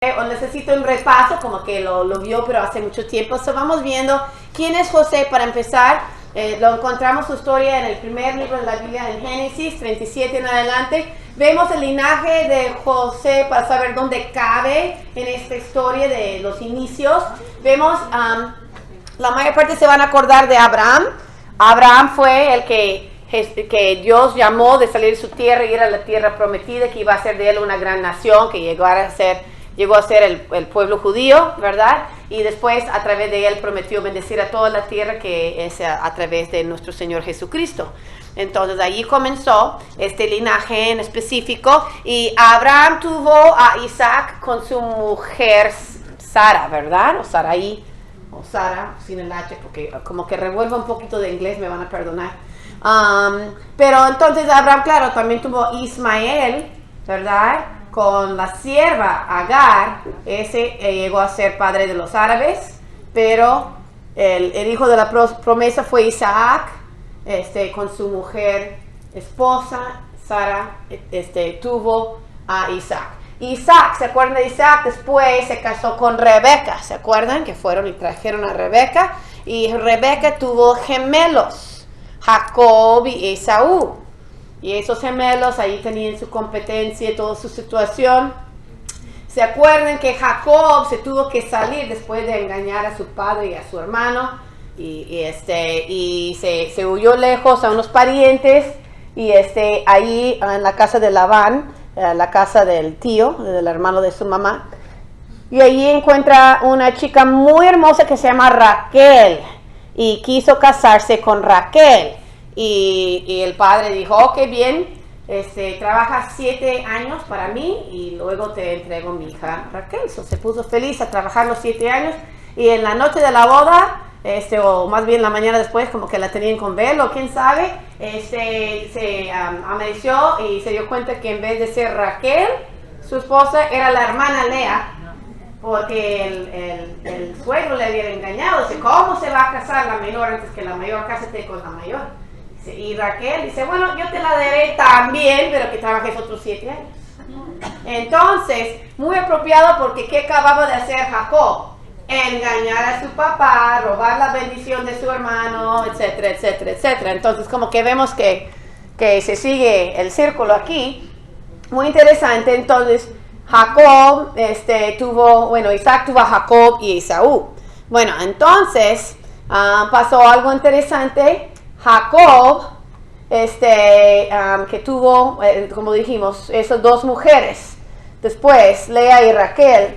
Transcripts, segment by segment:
o necesito un repaso, como que lo vio pero hace mucho tiempo. Vamos viendo quién es José para empezar. Lo encontramos su historia en el primer libro de la Biblia, en Génesis 37 en adelante. Vemos el linaje de José para saber dónde cabe en esta historia de los inicios. Vemos, la mayor parte se van a acordar de Abraham. Abraham fue el que Dios llamó de salir de su tierra y ir a la tierra prometida, que iba a ser de él una gran nación, que llegó a ser el pueblo judío, ¿verdad? Y después a través de él prometió bendecir a toda la tierra, que es a través de nuestro Señor Jesucristo. Entonces allí comenzó este linaje en específico, y Abraham tuvo a Isaac con su mujer Sara, ¿verdad? O Sarai, o Sara, sin el H, porque como que revuelvo un poquito de inglés, me van a perdonar. Pero entonces Abraham, claro, también tuvo Ismael, ¿verdad? Con la sierva Agar. Ese llegó a ser padre de los árabes, pero el hijo de la promesa fue Isaac, con su mujer esposa Sara, tuvo a Isaac. Isaac, ¿se acuerdan de Isaac? Después se casó con Rebeca, ¿se acuerdan? Que fueron y trajeron a Rebeca, y Rebeca tuvo gemelos, Jacob y Esaú. Y esos gemelos ahí tenían su competencia y toda su situación. ¿Se acuerdan que Jacob se tuvo que salir después de engañar a su padre y a su hermano? Y se huyó lejos a unos parientes, y ahí en la casa de Labán, la casa del tío, del hermano de su mamá. Y allí encuentra una chica muy hermosa que se llama Raquel, y quiso casarse con Raquel. Y el padre dijo, ok, bien, trabaja 7 años para mí y luego te entrego mi hija Raquel. Se puso feliz a trabajar los 7 años, y en la noche de la boda, o más bien la mañana después, como que la tenían con velo, quién sabe, se amaneció y se dio cuenta que en vez de ser Raquel, su esposa, era la hermana Lea, porque el suegro le había engañado. Dice, ¿cómo se va a casar la menor antes que la mayor? Cásate con la mayor. Y Raquel dice, bueno, yo te la daré también, pero que trabajes otros 7 años. Entonces, muy apropiado, porque ¿qué acababa de hacer Jacob? Engañar a su papá, robar la bendición de su hermano, etcétera, etcétera, etcétera. Entonces, como que vemos que se sigue el círculo aquí. Muy interesante. Entonces, Jacob Isaac tuvo a Jacob y Esaú. Bueno, entonces, pasó algo interesante. Jacob, que tuvo, como dijimos, esas 2 mujeres. Después, Lea y Raquel.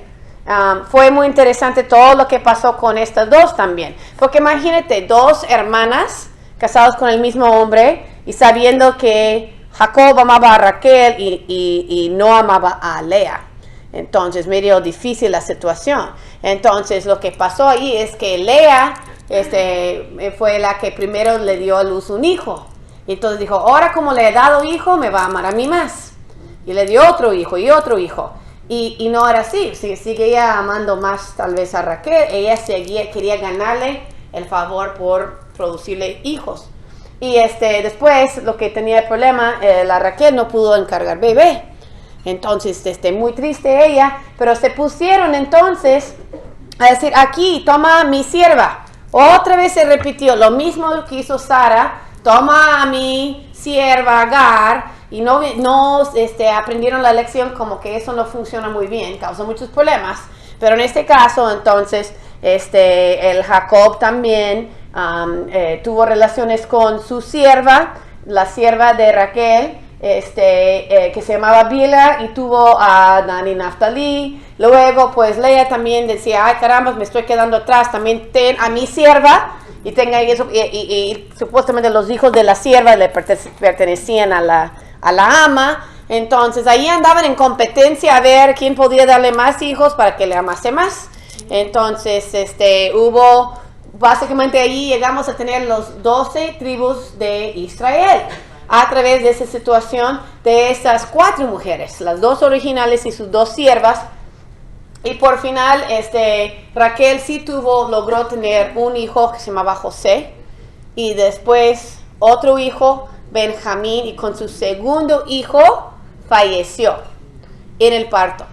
Fue muy interesante todo lo que pasó con estas 2 también. Porque imagínate, 2 hermanas casadas con el mismo hombre, y sabiendo que Jacob amaba a Raquel y no amaba a Lea. Entonces, medio difícil la situación. Entonces, lo que pasó ahí es que Lea fue la que primero le dio a luz un hijo. Y entonces dijo, ahora como le he dado hijo, me va a amar a mí más. Y le dio otro hijo y otro hijo. Y no era así. Seguía amando más tal vez a Raquel. Ella quería ganarle el favor por producirle hijos. Y después, lo que tenía el problema, la Raquel no pudo encargar bebé. Entonces, muy triste ella. Pero se pusieron entonces a decir, aquí, toma mi sierva. Otra vez se repitió lo mismo que hizo Sara, toma a mi sierva Agar, y no aprendieron la lección, como que eso no funciona muy bien, causa muchos problemas. Pero en este caso, entonces, el Jacob también tuvo relaciones con su sierva, la sierva de Raquel, que se llamaba Bila, y tuvo a Dan y Naftali. Luego, pues Lea también decía, ay caramba, me estoy quedando atrás, también ten a mi sierva, y tenga eso, y supuestamente los hijos de la sierva le pertenecían a la ama. Entonces ahí andaban en competencia a ver quién podía darle más hijos para que le amase más. Entonces hubo, básicamente ahí llegamos a tener los 12 tribus de Israel, a través de esa situación de esas 4 mujeres, las 2 originales y sus 2 siervas. Y por final, Raquel sí logró tener un hijo que se llamaba José, y después otro hijo, Benjamín, y con su segundo hijo falleció en el parto.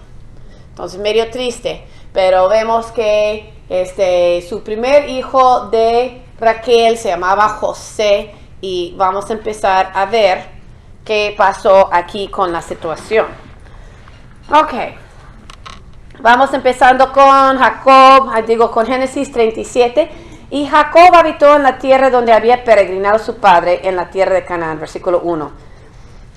Entonces medio triste, pero vemos que su primer hijo de Raquel se llamaba José y vamos a empezar a ver qué pasó aquí con la situación. Ok, vamos empezando con con Génesis 37. Y Jacob habitó en la tierra donde había peregrinado su padre, en la tierra de Canaán, versículo 1.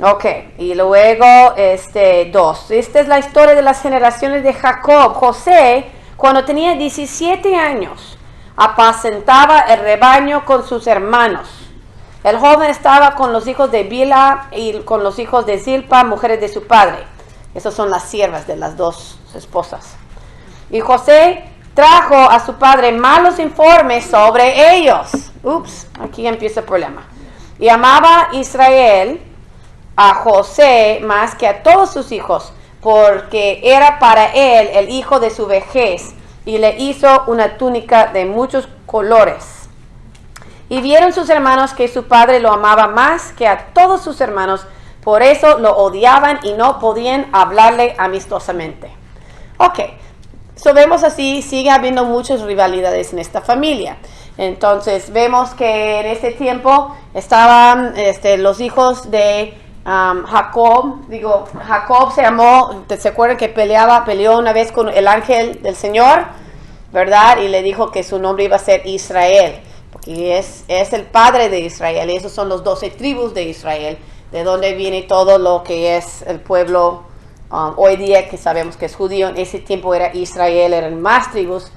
Ok, y luego 2. Esta es la historia de las generaciones de Jacob. José, cuando tenía 17 años, apacentaba el rebaño con sus hermanos. El joven estaba con los hijos de Bilha y con los hijos de Zilpa, mujeres de su padre. Esas son las siervas de las dos esposas. Y José trajo a su padre malos informes sobre ellos. Ups, aquí empieza el problema. Y amaba Israel a José más que a todos sus hijos, porque era para él el hijo de su vejez, y le hizo una túnica de muchos colores. Y vieron sus hermanos que su padre lo amaba más que a todos sus hermanos, por eso lo odiaban y no podían hablarle amistosamente. Ok. Vemos así, sigue habiendo muchas rivalidades en esta familia. Entonces vemos que en ese tiempo estaban los hijos de Jacob. Jacob ¿se acuerdan que peleó una vez con el ángel del Señor? ¿Verdad? Y le dijo que su nombre iba a ser Israel, porque es el padre de Israel. Y esos son los 12 tribus de Israel, de donde viene todo lo que es el pueblo. Hoy día que sabemos que es judío, en ese tiempo era Israel, eran más tribus.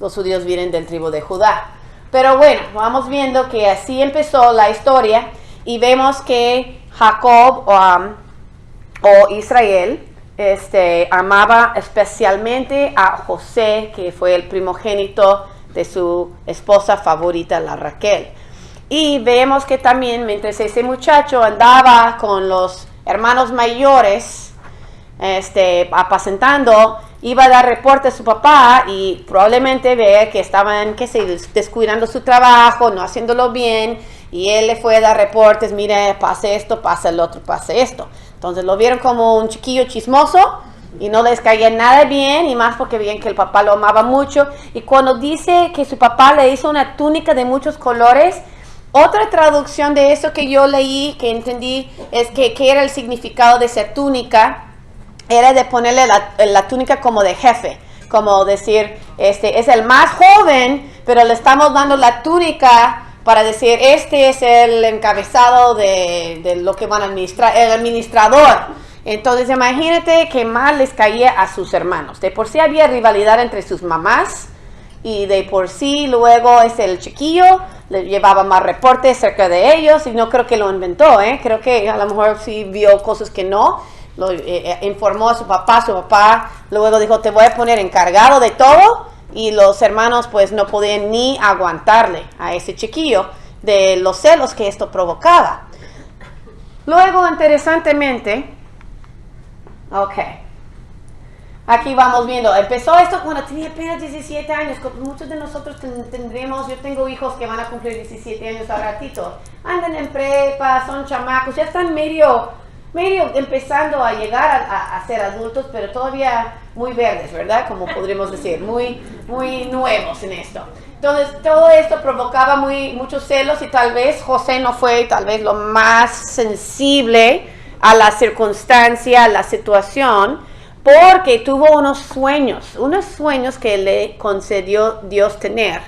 Los judíos vienen del tribu de Judá. Pero bueno, vamos viendo que así empezó la historia y vemos que Jacob o Israel amaba especialmente a José, que fue el primogénito de su esposa favorita, la Raquel. Y vemos que también mientras ese muchacho andaba con los hermanos mayores, apacentando, iba a dar reporte a su papá y probablemente ve que estaban descuidando su trabajo, no haciéndolo bien, y él le fue a dar reportes, mire, pase esto, pasa el otro, pase esto. Entonces lo vieron como un chiquillo chismoso y no les caía nada bien, y más porque veían que el papá lo amaba mucho. Y cuando dice que su papá le hizo una túnica de muchos colores, otra traducción de eso que yo leí, que entendí, es que era el significado de esa túnica. Era de ponerle la túnica como de jefe, como decir, es el más joven, pero le estamos dando la túnica para decir, este es el encabezado de lo que van a administrar, el administrador. Entonces imagínate que mal les caía a sus hermanos. De por sí había rivalidad entre sus mamás, y de por sí luego es el chiquillo, le llevaba más reportes cerca de ellos, y no creo que lo inventó, creo que a lo mejor sí vio cosas que no. Lo informó a su papá luego dijo, te voy a poner encargado de todo, y los hermanos pues no podían ni aguantarle a ese chiquillo de los celos que esto provocaba. Luego, interesantemente, aquí vamos viendo, empezó esto cuando tenía apenas 17 años, muchos de nosotros tendremos, yo tengo hijos que van a cumplir 17 años al ratito, andan en prepa, son chamacos, ya están medio empezando a llegar a ser adultos, pero todavía muy verdes, ¿verdad? Como podríamos decir, muy nuevos en esto. Entonces, todo esto provocaba muchos celos, y tal vez José no fue lo más sensible a la circunstancia, a la situación, porque tuvo unos sueños que le concedió Dios tener,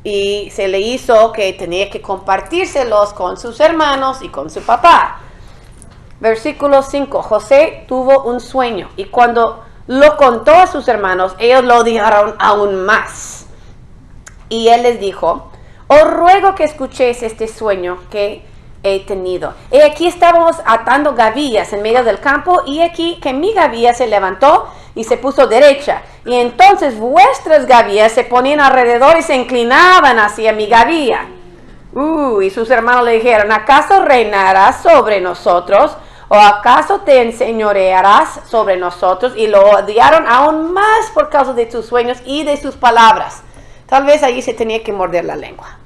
y se le hizo que tenía que compartírselos con sus hermanos y con su papá. Versículo 5, José tuvo un sueño, y cuando lo contó a sus hermanos, ellos lo odiaron aún más. Y él les dijo, os ruego que escuchéis este sueño que he tenido. Y aquí estábamos atando gavillas en medio del campo, y aquí que mi gavilla se levantó y se puso derecha. Y entonces vuestras gavillas se ponían alrededor y se inclinaban hacia mi gavilla. Y sus hermanos le dijeron, ¿acaso reinarás sobre nosotros? ¿O acaso te enseñorearás sobre nosotros? Y lo odiaron aún más por causa de sus sueños y de sus palabras. Tal vez allí se tenía que morder la lengua.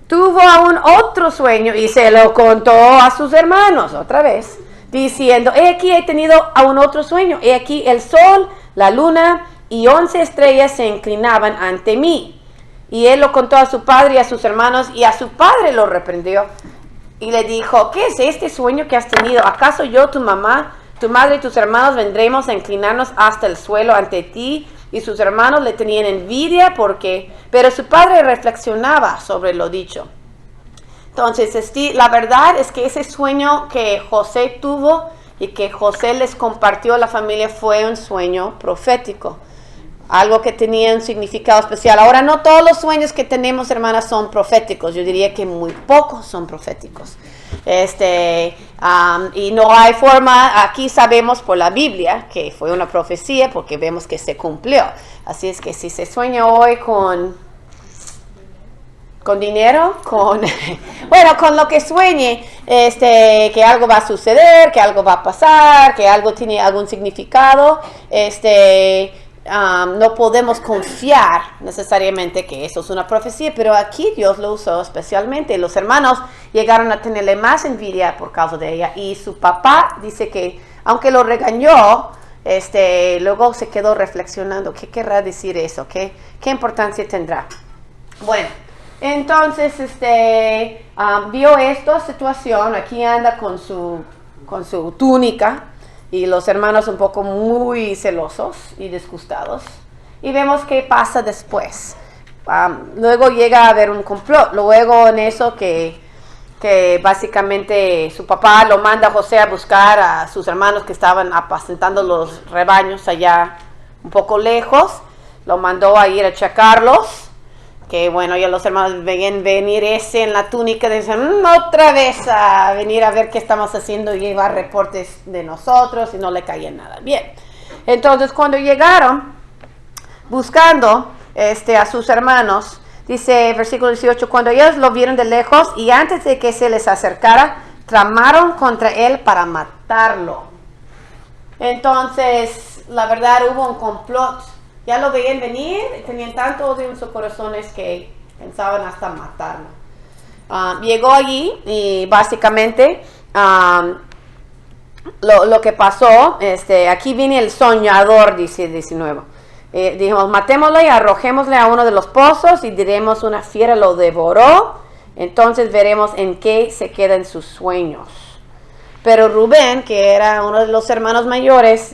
Tuvo aún otro sueño y se lo contó a sus hermanos otra vez. diciendo, he aquí he tenido aún otro sueño, he aquí el sol, la luna y 11 estrellas se inclinaban ante mí. Y él lo contó a su padre y a sus hermanos, y a su padre lo reprendió. Y le dijo, ¿qué es este sueño que has tenido? ¿Acaso yo, tu mamá, tu madre y tus hermanos vendremos a inclinarnos hasta el suelo ante ti? Y sus hermanos le tenían envidia pero su padre reflexionaba sobre lo dicho. Entonces, la verdad es que ese sueño que José tuvo y que José les compartió a la familia fue un sueño profético. Algo que tenía un significado especial. Ahora, no todos los sueños que tenemos, hermanas, son proféticos. Yo diría que muy pocos son proféticos. Y no hay forma, aquí sabemos por la Biblia que fue una profecía porque vemos que se cumplió. Así es que si se sueña hoy con dinero, con lo que sueñe, que algo va a suceder, que algo va a pasar, que algo tiene algún significado, no podemos confiar necesariamente que eso es una profecía, pero aquí Dios lo usó especialmente. Los hermanos llegaron a tenerle más envidia por causa de ella, y su papá dice que aunque lo regañó, luego se quedó reflexionando, ¿qué querrá decir eso? ¿Qué importancia tendrá? Bueno, entonces vio esta situación, aquí anda con su túnica, y los hermanos un poco muy celosos y disgustados. Y vemos qué pasa después. Luego llega a haber un complot. Luego en eso que básicamente su papá lo manda a José a buscar a sus hermanos que estaban apacentando los rebaños allá un poco lejos. Lo mandó a ir a checarlos. Que bueno, ya los hermanos ven venir ese en la túnica, dicen, otra vez a venir a ver qué estamos haciendo y llevar reportes de nosotros, y no le caía nada bien. Entonces cuando llegaron buscando a sus hermanos, dice versículo 18, cuando ellos lo vieron de lejos y antes de que se les acercara, tramaron contra él para matarlo. Entonces, la verdad, hubo un complot. Ya lo veían venir, tenían tanto odio en sus corazones que pensaban hasta matarlo. Llegó allí y básicamente lo que pasó, aquí viene el soñador, dice 19. Dijimos, matémoslo y arrojémosle a uno de los pozos y diremos, una fiera lo devoró. Entonces veremos en qué se quedan sus sueños. Pero Rubén, que era uno de los hermanos mayores,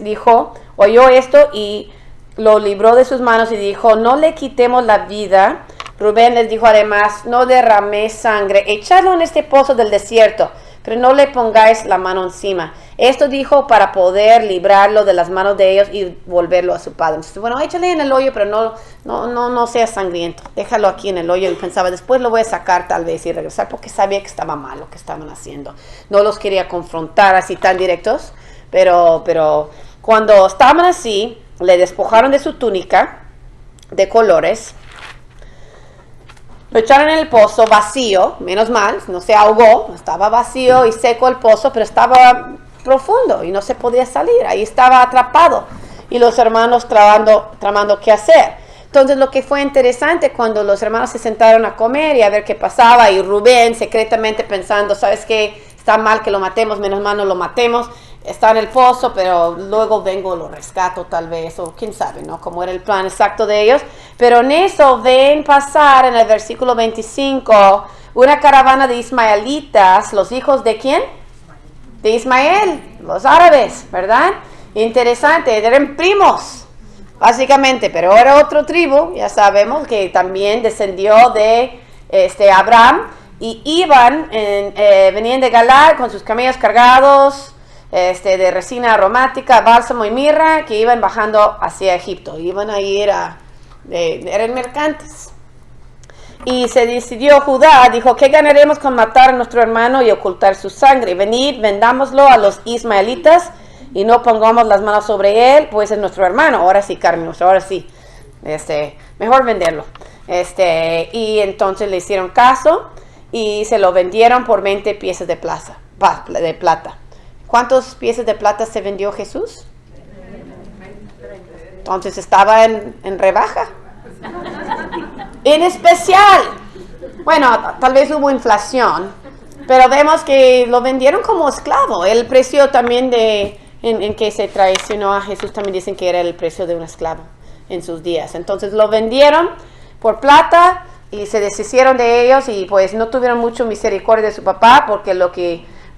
oyó esto y lo libró de sus manos y dijo, no le quitemos la vida. Rubén les dijo además, no derraméis sangre, echadlo en este pozo del desierto, pero no le pongáis la mano encima. Esto dijo para poder librarlo de las manos de ellos y volverlo a su padre. Entonces, bueno, échale en el hoyo, pero no sea sangriento. Déjalo aquí en el hoyo. Y pensaba, después lo voy a sacar tal vez y regresar, porque sabía que estaba mal lo que estaban haciendo. No los quería confrontar así tan directos, pero cuando estaban así, le despojaron de su túnica de colores, lo echaron en el pozo vacío, menos mal, no se ahogó, estaba vacío y seco el pozo, pero estaba profundo y no se podía salir, ahí estaba atrapado, y los hermanos tramando qué hacer. Entonces lo que fue interesante, cuando los hermanos se sentaron a comer y a ver qué pasaba, y Rubén secretamente pensando, ¿sabes qué? Está mal que lo matemos, menos mal no lo matemos. Está en el pozo, pero luego vengo, lo rescato tal vez, o quién sabe, ¿no? Cómo era el plan exacto de ellos. Pero en eso ven pasar en el versículo 25 una caravana de ismaelitas, los hijos de ¿quién? De Ismael, los árabes, ¿verdad? Interesante, eran primos, básicamente, pero era otra tribu, ya sabemos que también descendió de Abraham, y venían de Galar con sus camellos cargados de resina aromática, bálsamo y mirra, que iban bajando hacia Egipto. Iban a ir eran mercantes. Y se decidió Judá, dijo, ¿qué ganaremos con matar a nuestro hermano y ocultar su sangre? Venid, vendámoslo a los ismaelitas y no pongamos las manos sobre él, pues es nuestro hermano. Ahora sí, Carmen, ahora sí. Mejor venderlo. Y entonces le hicieron caso y se lo vendieron por 20 piezas de plata. ¿Cuántos piezas de plata se vendió Jesús? Entonces estaba en rebaja. En especial, bueno, tal vez hubo inflación, Pero vemos que lo vendieron como esclavo. El precio también en que se traicionó a Jesús también dicen que era el precio de un esclavo en sus días. Entonces lo vendieron por plata y se deshicieron de ellos y pues no tuvieron mucho misericordia de su papá porque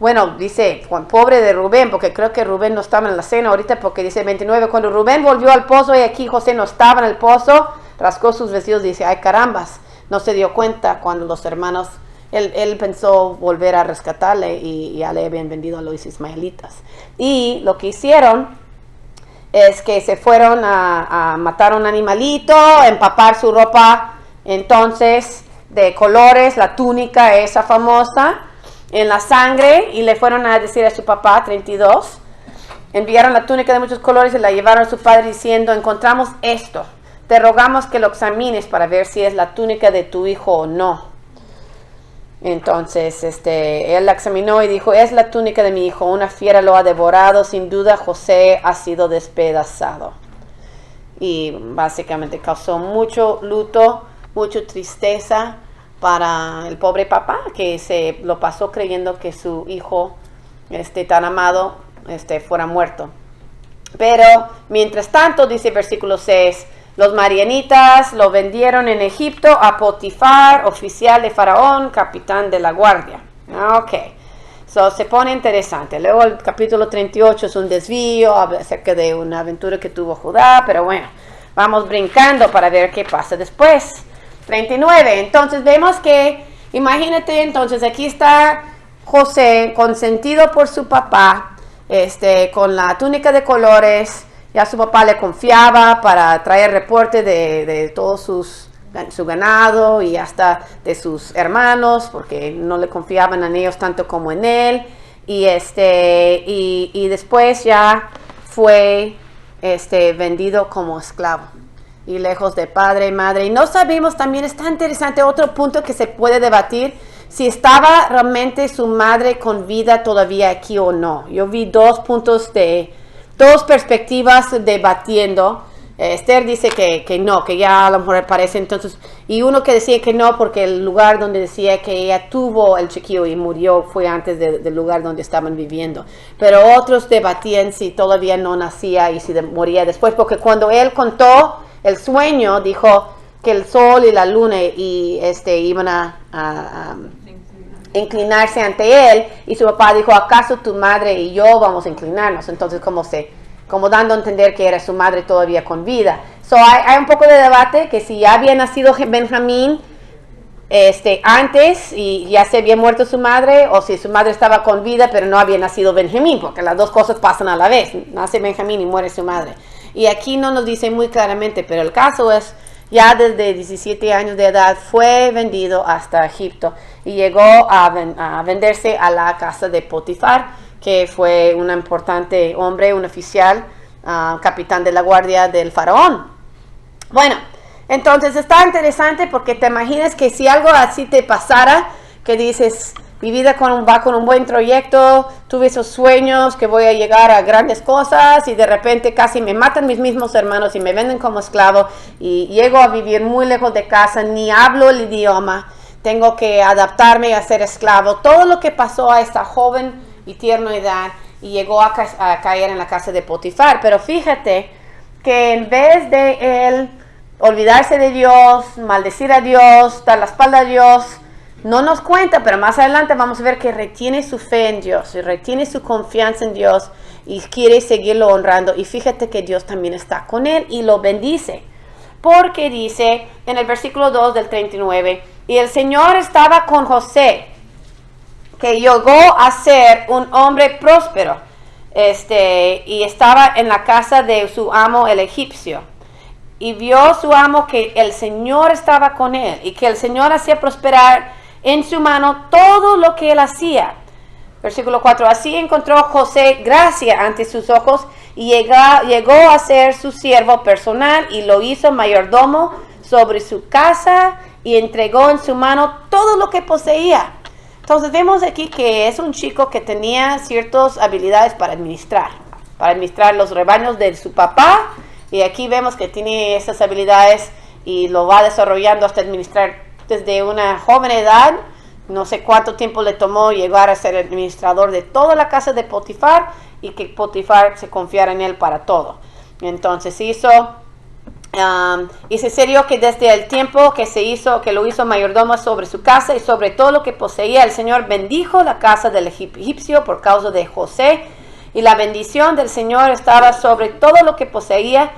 bueno, dice, pobre de Rubén, porque creo que Rubén no estaba en la cena ahorita, porque dice 29, cuando Rubén volvió al pozo y aquí José no estaba en el pozo, rascó sus vestidos y dice, ay carambas, no se dio cuenta cuando los hermanos, él pensó volver a rescatarle y ya le habían vendido a los ismaelitas. Y lo que hicieron es que se fueron a matar un animalito, a empapar su ropa, entonces, de colores, la túnica esa famosa, en la sangre, y le fueron a decir a su papá, 32, enviaron la túnica de muchos colores y la llevaron a su padre diciendo, encontramos esto, te rogamos que lo examines para ver si es la túnica de tu hijo o no. Entonces, él la examinó y dijo, es la túnica de mi hijo, una fiera lo ha devorado, sin duda José ha sido despedazado. Y básicamente causó mucho luto, mucha tristeza para el pobre papá, que se lo pasó creyendo que su hijo tan amado fuera muerto. Pero mientras tanto, dice versículo 6, los madianitas lo vendieron en Egipto a Potifar, oficial de Faraón, capitán de la guardia. Ok, se pone interesante. Luego el capítulo 38 es un desvío acerca de una aventura que tuvo Judá, pero bueno, vamos brincando para ver qué pasa después. 39, entonces vemos que, imagínate, entonces aquí está José consentido por su papá, con la túnica de colores, ya su papá le confiaba para traer reporte de todo su ganado y hasta de sus hermanos, porque no le confiaban en ellos tanto como en él, y después ya fue vendido como esclavo y lejos de padre y madre. Y no sabemos, también está interesante otro punto que se puede debatir, si estaba realmente su madre con vida todavía aquí o no. Yo vi dos perspectivas debatiendo. Esther dice que no, que ya a lo mejor parece entonces, y uno que decía que no porque el lugar donde decía que ella tuvo el chiquillo y murió fue antes del lugar donde estaban viviendo, pero otros debatían si todavía no nacía y si moría después, porque cuando él contó el sueño, dijo que el sol y la luna iban a inclinarse ante él, y su papá dijo, ¿acaso tu madre y yo vamos a inclinarnos? Entonces como dando a entender que era su madre todavía con vida. Hay un poco de debate que si ya había nacido Benjamín antes y ya se había muerto su madre, o si su madre estaba con vida pero no había nacido Benjamín, porque las dos cosas pasan a la vez, nace Benjamín y muere su madre. Y aquí no nos dice muy claramente, pero el caso es, ya desde 17 años de edad fue vendido hasta Egipto y llegó a venderse a la casa de Potifar, que fue un importante hombre, un oficial, capitán de la guardia del faraón. Bueno, entonces está interesante porque te imaginas que si algo así te pasara, que dices, mi vida va con un buen trayecto, tuve esos sueños que voy a llegar a grandes cosas y de repente casi me matan mis mismos hermanos y me venden como esclavo y llego a vivir muy lejos de casa, ni hablo el idioma, tengo que adaptarme a ser esclavo. Todo lo que pasó a esta joven y tierna edad y llegó a caer en la casa de Potifar. Pero fíjate que en vez de él olvidarse de Dios, maldecir a Dios, dar la espalda a Dios, no nos cuenta, pero más adelante vamos a ver que retiene su fe en Dios y retiene su confianza en Dios y quiere seguirlo honrando. Y fíjate que Dios también está con él y lo bendice, porque dice en el versículo 2 del 39, y el Señor estaba con José, que llegó a ser un hombre próspero, y estaba en la casa de su amo el egipcio, y vio su amo que el Señor estaba con él, y que el Señor hacía prosperar en su mano todo lo que él hacía. Versículo 4, así encontró José gracia ante sus ojos, y llegó a ser su siervo personal, y lo hizo mayordomo sobre su casa, y entregó en su mano todo lo que poseía. Entonces vemos aquí que es un chico que tenía ciertas habilidades para administrar los rebaños de su papá, y aquí vemos que tiene esas habilidades y lo va desarrollando hasta administrar desde una joven edad, no sé cuánto tiempo le tomó llegar a ser administrador de toda la casa de Potifar y que Potifar se confiara en él para todo. Entonces hizo, y se sucedió que desde el tiempo que lo hizo mayordomo sobre su casa y sobre todo lo que poseía, el Señor bendijo la casa del egipcio por causa de José, y la bendición del Señor estaba sobre todo lo que poseía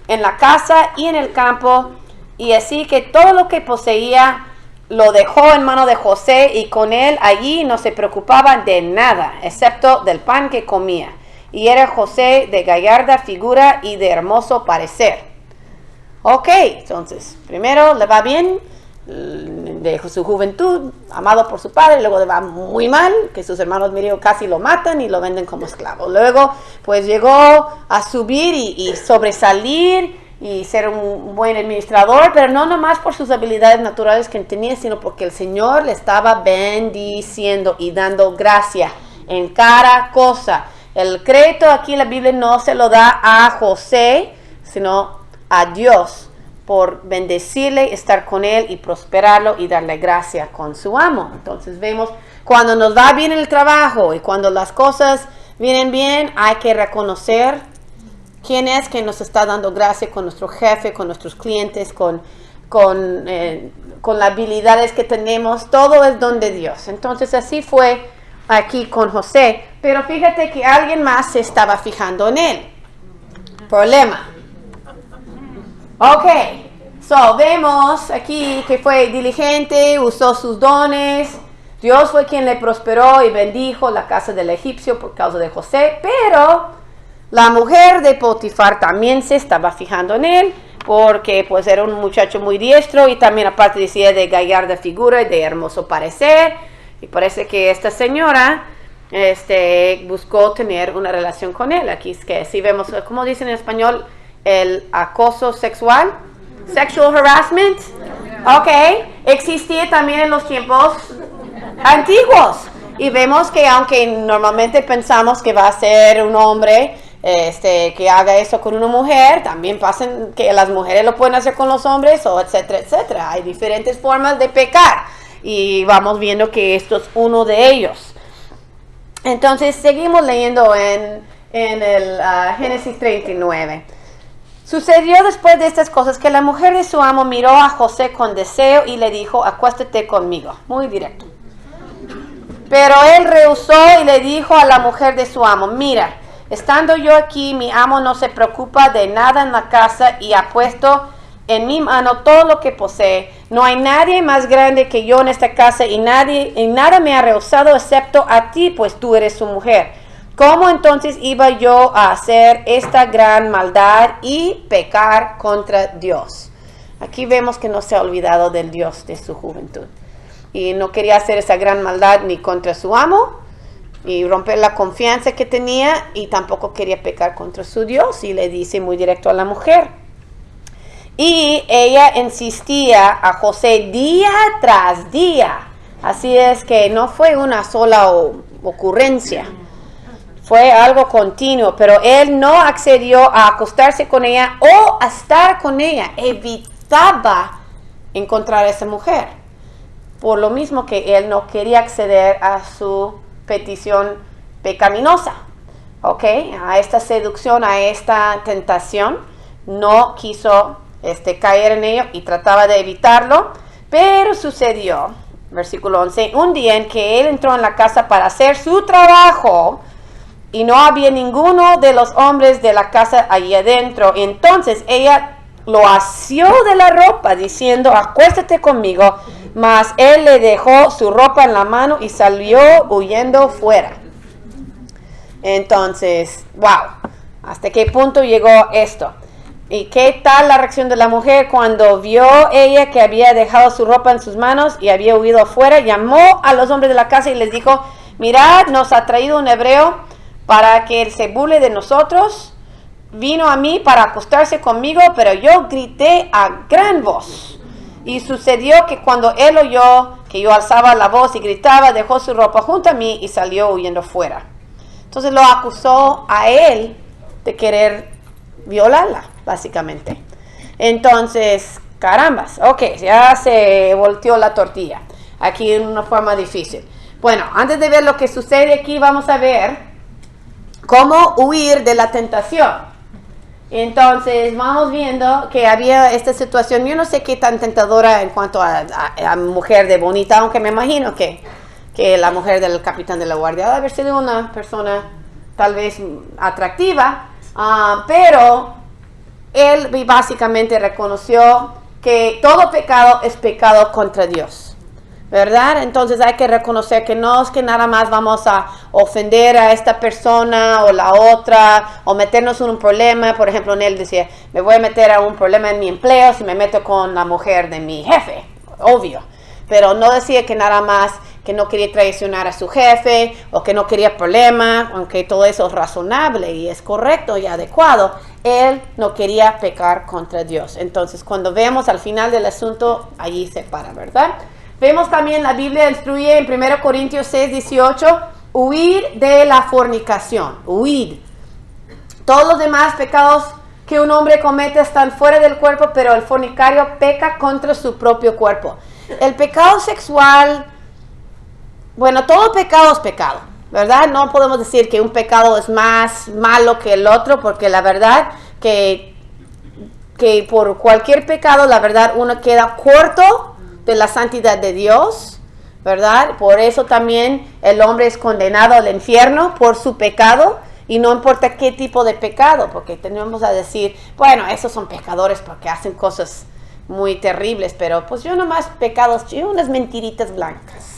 en la casa y en el campo, y así que todo lo que poseía lo dejó en mano de José, y con él allí no se preocupaba de nada, excepto del pan que comía. Y era José de gallarda figura y de hermoso parecer. Ok, entonces, primero le va bien, de su juventud, amado por su padre, luego le va muy mal, que sus hermanos Mirio casi lo matan y lo venden como esclavo. Luego, pues llegó a subir y sobresalir y ser un buen administrador, pero no nomás por sus habilidades naturales que tenía, sino porque el Señor le estaba bendiciendo y dando gracia en cada cosa. El crédito aquí en la Biblia no se lo da a José, sino a Dios por bendecirle, estar con él y prosperarlo y darle gracia con su amo. Entonces vemos cuando nos va bien el trabajo y cuando las cosas vienen bien, hay que reconocer quién es que nos está dando gracia con nuestro jefe, con nuestros clientes, con las habilidades que tenemos. Todo es don de Dios. Entonces así fue aquí con José. Pero fíjate que alguien más se estaba fijando en él. Problema. Ok, so vemos aquí que fue diligente, usó sus dones. Dios fue quien le prosperó y bendijo la casa del egipcio por causa de José, pero la mujer de Potifar también se estaba fijando en él, porque pues era un muchacho muy diestro y también aparte decía de gallarda figura y de hermoso parecer. Y parece que esta señora buscó tener una relación con él. Aquí es que si vemos, ¿cómo dicen en español? El acoso sexual, sexual harassment. Ok, existía también en los tiempos antiguos. Y vemos que aunque normalmente pensamos que va a ser un hombre que haga eso con una mujer, también pasan que las mujeres lo pueden hacer con los hombres, o etcétera, etcétera. Hay diferentes formas de pecar y vamos viendo que esto es uno de ellos. Entonces seguimos leyendo en el Génesis 39. Sucedió después de estas cosas que la mujer de su amo miró a José con deseo y le dijo, acuéstate conmigo. Muy directo. Pero él rehusó y le dijo a la mujer de su amo, mira, estando yo aquí, mi amo no se preocupa de nada en la casa y ha puesto en mi mano todo lo que posee. No hay nadie más grande que yo en esta casa y nada me ha rehusado excepto a ti, pues tú eres su mujer. ¿Cómo entonces iba yo a hacer esta gran maldad y pecar contra Dios? Aquí vemos que no se ha olvidado del Dios de su juventud. Y no quería hacer esa gran maldad ni contra su amo y romper la confianza que tenía, y tampoco quería pecar contra su Dios, y le dice muy directo a la mujer. Y ella insistía a José día tras día. Así es que no fue una sola ocurrencia. Fue algo continuo, pero él no accedió a acostarse con ella o a estar con ella. Evitaba encontrar a esa mujer. Por lo mismo que él no quería acceder a su petición pecaminosa. ¿Ok? A esta seducción, a esta tentación. No quiso caer en ello y trataba de evitarlo. Pero sucedió, versículo 11, un día en que él entró en la casa para hacer su trabajo, y no había ninguno de los hombres de la casa allí adentro. Entonces ella lo asió de la ropa, diciendo, acuéstate conmigo. Mas él le dejó su ropa en la mano y salió huyendo fuera. Entonces, wow, ¿hasta qué punto llegó esto? ¿Y qué tal la reacción de la mujer cuando vio ella que había dejado su ropa en sus manos y había huido afuera? Llamó a los hombres de la casa y les dijo, mirad, nos ha traído un hebreo para que él se burle de nosotros. Vino a mí para acostarse conmigo, pero yo grité a gran voz. Y sucedió que cuando él oyó que yo alzaba la voz y gritaba, dejó su ropa junto a mí y salió huyendo fuera. Entonces lo acusó a él de querer violarla, básicamente. Entonces, carambas, ok, ya se volteó la tortilla. aquí en una forma difícil. Bueno, antes de ver lo que sucede aquí, vamos a ver cómo huir de la tentación. Entonces vamos viendo que había esta situación. Yo no sé qué tan tentadora en cuanto a mujer de bonita, aunque me imagino que la mujer del capitán de la guardia debe haber sido una persona tal vez atractiva, pero él básicamente reconoció que todo pecado es pecado contra Dios, ¿verdad? Entonces hay que reconocer que no es que nada más vamos a ofender a esta persona o la otra o meternos en un problema. Por ejemplo, él decía, me voy a meter a un problema en mi empleo si me meto con la mujer de mi jefe, obvio. Pero no decía que nada más que no quería traicionar a su jefe o que no quería problema, aunque todo eso es razonable y es correcto y adecuado. Él no quería pecar contra Dios. Entonces, cuando vemos al final del asunto, allí se para, ¿verdad? Vemos también la Biblia instruye en 1 Corintios 6, 18, huir de la fornicación, huir. Todos los demás pecados que un hombre comete están fuera del cuerpo, pero el fornicario peca contra su propio cuerpo. El pecado sexual, bueno, todo pecado es pecado, ¿verdad? No podemos decir que un pecado es más malo que el otro, porque la verdad que por cualquier pecado, la verdad, uno queda corto de la santidad de Dios, ¿verdad? Por eso también el hombre es condenado al infierno por su pecado, y no importa qué tipo de pecado, porque tenemos a decir, bueno, esos son pecadores porque hacen cosas muy terribles, pero pues yo nomás pecados, yo unas mentiritas blancas,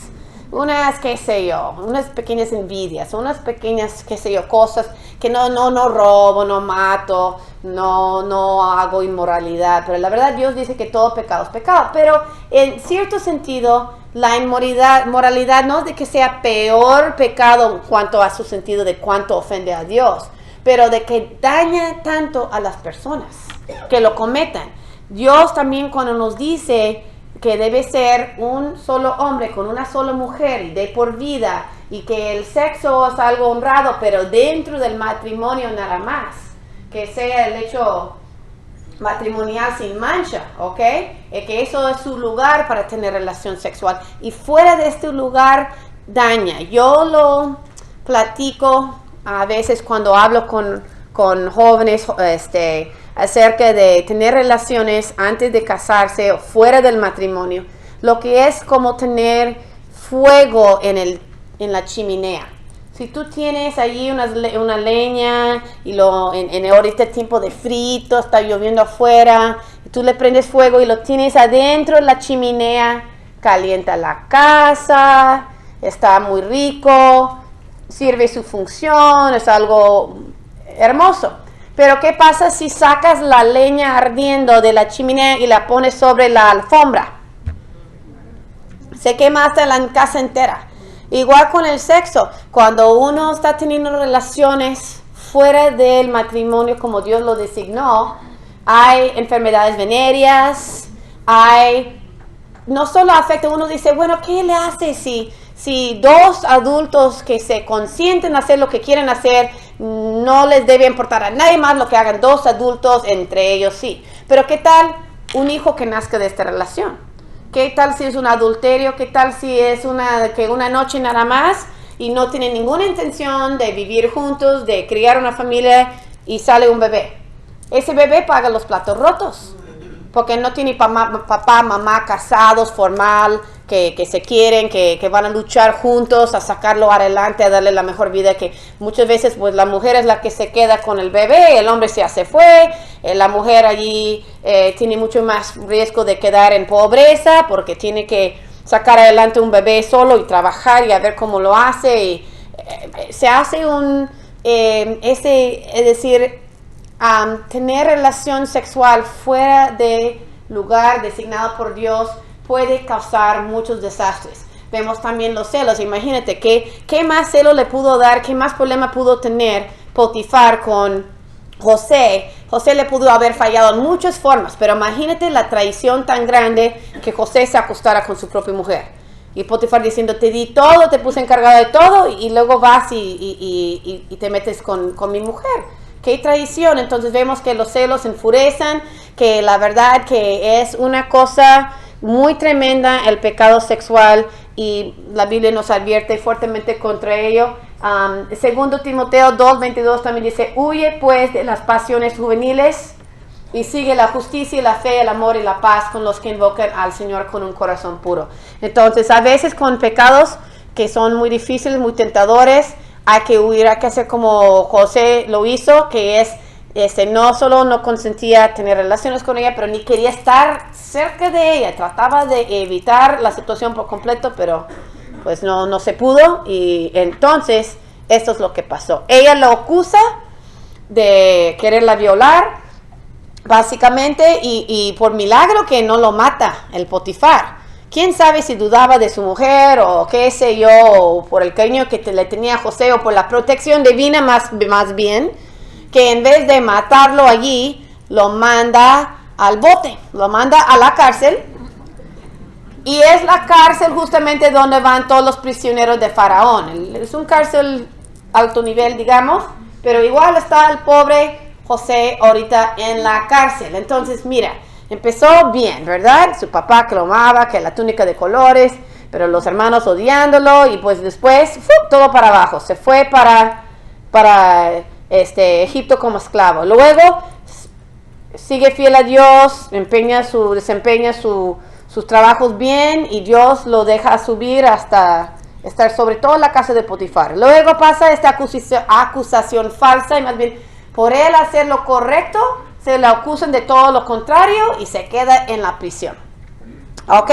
unas, qué sé yo, unas pequeñas envidias, unas pequeñas, qué sé yo, cosas que no robo, no mato, no hago inmoralidad. Pero la verdad Dios dice que todo pecado es pecado. Pero en cierto sentido, la inmoralidad no es de que sea peor pecado en cuanto a su sentido de cuánto ofende a Dios, pero de que daña tanto a las personas que lo cometan. Dios también cuando nos dice que debe ser un solo hombre con una sola mujer y de por vida, y que el sexo es algo honrado, pero dentro del matrimonio nada más, que sea el hecho matrimonial sin mancha, ¿ok? Que eso es su lugar para tener relación sexual, y fuera de este lugar daña. Yo lo platico a veces cuando hablo con jóvenes acerca de tener relaciones antes de casarse o fuera del matrimonio, lo que es como tener fuego en la chimenea. Si tú tienes allí una leña y en ahorita tiempo de frito, está lloviendo afuera, y tú le prendes fuego y lo tienes adentro de la chimenea, calienta la casa, está muy rico, sirve su función, es algo hermoso. Pero ¿qué pasa si sacas la leña ardiendo de la chimenea y la pones sobre la alfombra? Se quema hasta la casa entera. Igual con el sexo, cuando uno está teniendo relaciones fuera del matrimonio como Dios lo designó, hay enfermedades venéreas, no solo afecta, uno dice, bueno, ¿qué le hace si dos adultos que se consienten hacer lo que quieren hacer, no les debe importar a nadie más lo que hagan dos adultos, entre ellos sí? Pero ¿qué tal un hijo que nazca de esta relación? ¿Qué tal si es un adulterio? ¿Qué tal si es una noche nada más y no tienen ninguna intención de vivir juntos, de criar una familia, y sale un bebé? Ese bebé paga los platos rotos, porque no tiene papá, mamá casados, formal, que se quieren, que van a luchar juntos a sacarlo adelante, a darle la mejor vida. Que muchas veces pues la mujer es la que se queda con el bebé, el hombre ya se fue, la mujer allí tiene mucho más riesgo de quedar en pobreza porque tiene que sacar adelante un bebé solo y trabajar y a ver cómo lo hace. Y se hace tener relación sexual fuera de lugar designado por Dios puede causar muchos desastres. Vemos también los celos. Imagínate qué más celo le pudo dar, qué más problema pudo tener Potifar con José. José le pudo haber fallado en muchas formas, pero imagínate la traición tan grande que José se acostara con su propia mujer. Y Potifar diciendo, te di todo, te puse encargado de todo, y luego vas y te metes con mi mujer. ¡Qué traición! Entonces vemos que los celos enfurecen, que la verdad que es una cosa muy tremenda el pecado sexual y la Biblia nos advierte fuertemente contra ello. Segundo Timoteo 2:22 también dice, huye pues de las pasiones juveniles y sigue la justicia, la fe, el amor y la paz con los que invocan al Señor con un corazón puro. Entonces, a veces con pecados que son muy difíciles, muy tentadores, hay que huir, hay que hacer como José lo hizo, que es, no solo no consentía tener relaciones con ella, pero ni quería estar cerca de ella, trataba de evitar la situación por completo, pero pues no se pudo, y entonces esto es lo que pasó. Ella lo acusa de quererla violar, básicamente, y por milagro que no lo mata el Potifar. Quién sabe si dudaba de su mujer o qué sé yo, o por el cariño que le tenía a José, o por la protección divina más bien, que en vez de matarlo allí, lo manda al bote, lo manda a la cárcel. Y es la cárcel justamente donde van todos los prisioneros de Faraón. Es un cárcel alto nivel, digamos, pero igual está el pobre José ahorita en la cárcel. Entonces, mira, empezó bien, ¿verdad? Su papá que lo amaba, que la túnica de colores, pero los hermanos odiándolo, y pues después todo para abajo. Se fue para Egipto como esclavo. Luego sigue fiel a Dios, desempeña sus trabajos bien, y Dios lo deja subir hasta estar sobre todo en la casa de Potifar. Luego pasa esta acusación falsa, y más bien por él hacer lo correcto, se le acusan de todo lo contrario y se queda en la prisión. ¿Ok?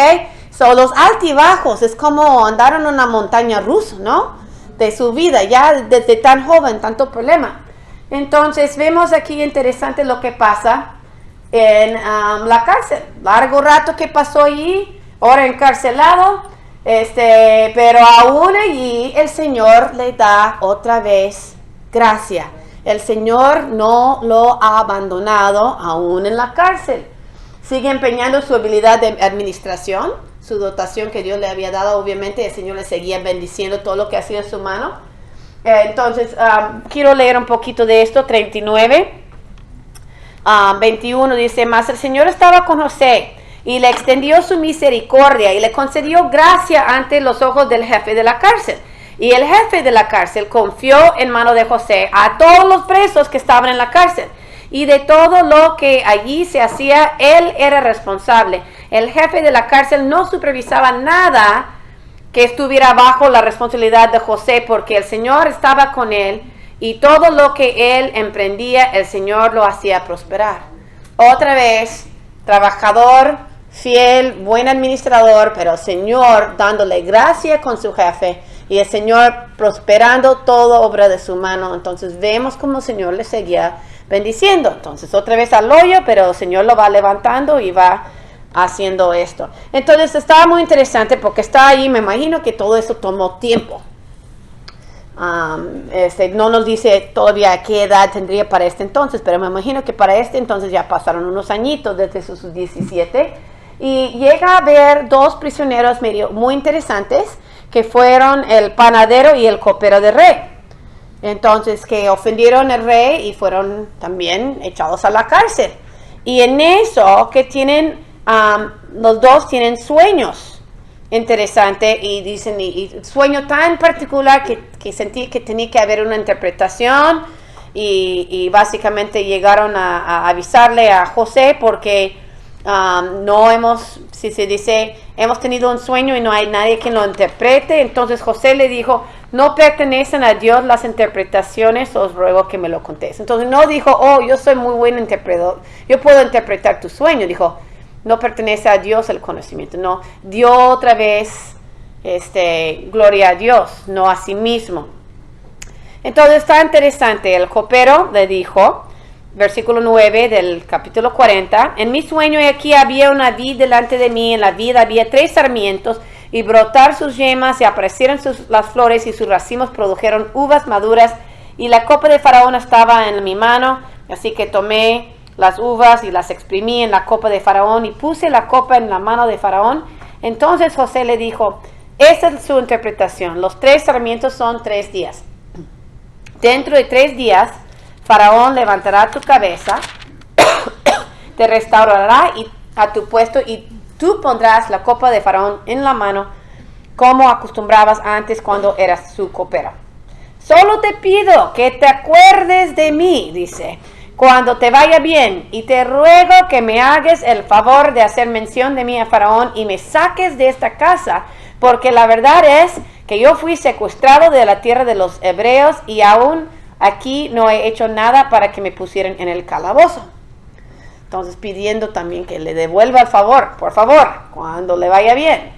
So, los altibajos es como andar en una montaña rusa, ¿no? De su vida, ya desde tan joven, tanto problema. Entonces, vemos aquí interesante lo que pasa en la cárcel. Largo rato que pasó allí, ahora encarcelado, pero aún allí el Señor le da otra vez gracia. El Señor no lo ha abandonado aún en la cárcel. Sigue empeñando su habilidad de administración, su dotación que Dios le había dado. Obviamente el Señor le seguía bendiciendo todo lo que hacía en su mano. Entonces, quiero leer un poquito de esto. 39, 21 dice, mas el Señor estaba con José y le extendió su misericordia y le concedió gracia ante los ojos del jefe de la cárcel. Y el jefe de la cárcel confió en mano de José a todos los presos que estaban en la cárcel. Y de todo lo que allí se hacía, él era responsable. El jefe de la cárcel no supervisaba nada que estuviera bajo la responsabilidad de José, porque el Señor estaba con él, y todo lo que él emprendía, el Señor lo hacía prosperar. Otra vez, trabajador, fiel, buen administrador, pero el Señor dándole gracia con su jefe, y el Señor prosperando toda obra de su mano. Entonces vemos como el Señor le seguía bendiciendo. Entonces otra vez al hoyo, pero el Señor lo va levantando y va haciendo esto. Entonces estaba muy interesante porque está ahí. Me imagino que todo eso tomó tiempo. No nos dice todavía qué edad tendría para este entonces, pero me imagino que para este entonces ya pasaron unos añitos desde sus 17. Y llega a ver dos prisioneros muy interesantes, que fueron el panadero y el copero del rey. Entonces, que ofendieron al rey y fueron también echados a la cárcel. Y en eso que tienen, los dos tienen sueños interesantes, y dicen, y sueño tan particular que sentí que tenía que haber una interpretación, y básicamente llegaron a avisarle a José, porque hemos tenido un sueño y no hay nadie que lo interprete. Entonces José le dijo, no pertenecen a Dios las interpretaciones, os ruego que me lo contéis. Entonces no dijo, oh, yo soy muy buen interpretador, yo puedo interpretar tu sueño. Dijo, no pertenece a Dios el conocimiento. No, dio otra vez gloria a Dios, no a sí mismo. Entonces está interesante. El copero le dijo, versículo 9 del capítulo 40, en mi sueño, y aquí había una vid delante de mí, en la vid había 3 sarmientos, y brotar sus yemas, y aparecieron las flores, y sus racimos produjeron uvas maduras, y la copa de Faraón estaba en mi mano, así que tomé las uvas y las exprimí en la copa de Faraón, y puse la copa en la mano de Faraón. Entonces José le dijo, esta es su interpretación, los 3 sarmientos son 3 días. Dentro de 3 días, Faraón levantará tu cabeza, te restaurará a tu puesto, y Tú pondrás la copa de Faraón en la mano, como acostumbrabas antes cuando eras su copero. Solo te pido que te acuerdes de mí, dice, cuando te vaya bien, y te ruego que me hagas el favor de hacer mención de mí a Faraón y me saques de esta casa, porque la verdad es que yo fui secuestrado de la tierra de los hebreos y aún aquí no he hecho nada para que me pusieran en el calabozo. Entonces pidiendo también que le devuelva el favor, por favor, cuando le vaya bien.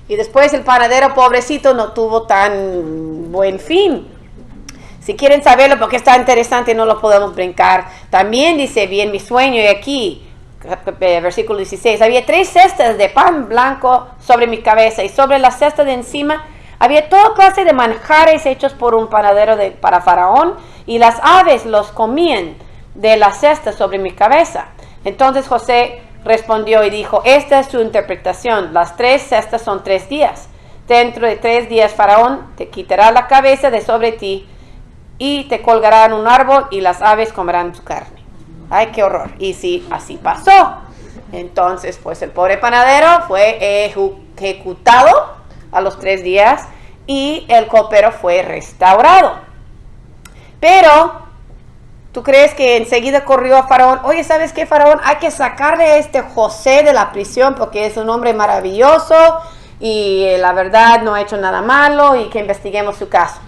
Y después el panadero pobrecito no tuvo tan buen fin. Si quieren saberlo porque está interesante, no lo podemos brincar. También dice bien mi sueño, y aquí, versículo 16, había 3 cestas de pan blanco sobre mi cabeza, y sobre la cesta de encima había toda clase de manjares hechos por un panadero para Faraón, y las aves los comían de la cesta sobre mi cabeza. Entonces José respondió y dijo, esta es su interpretación, las 3 cestas son 3 días. Dentro de 3 días Faraón te quitará la cabeza de sobre ti, y te colgará en un árbol y las aves comerán su carne. Ay, qué horror. Y sí, así pasó. Entonces, pues el pobre panadero fue ejecutado a los 3 días y el copero fue restaurado. Pero, ¿tú crees que enseguida corrió a Faraón? Oye, ¿sabes qué, Faraón? Hay que sacarle a este José de la prisión porque es un hombre maravilloso y la verdad no ha hecho nada malo y que investiguemos su caso.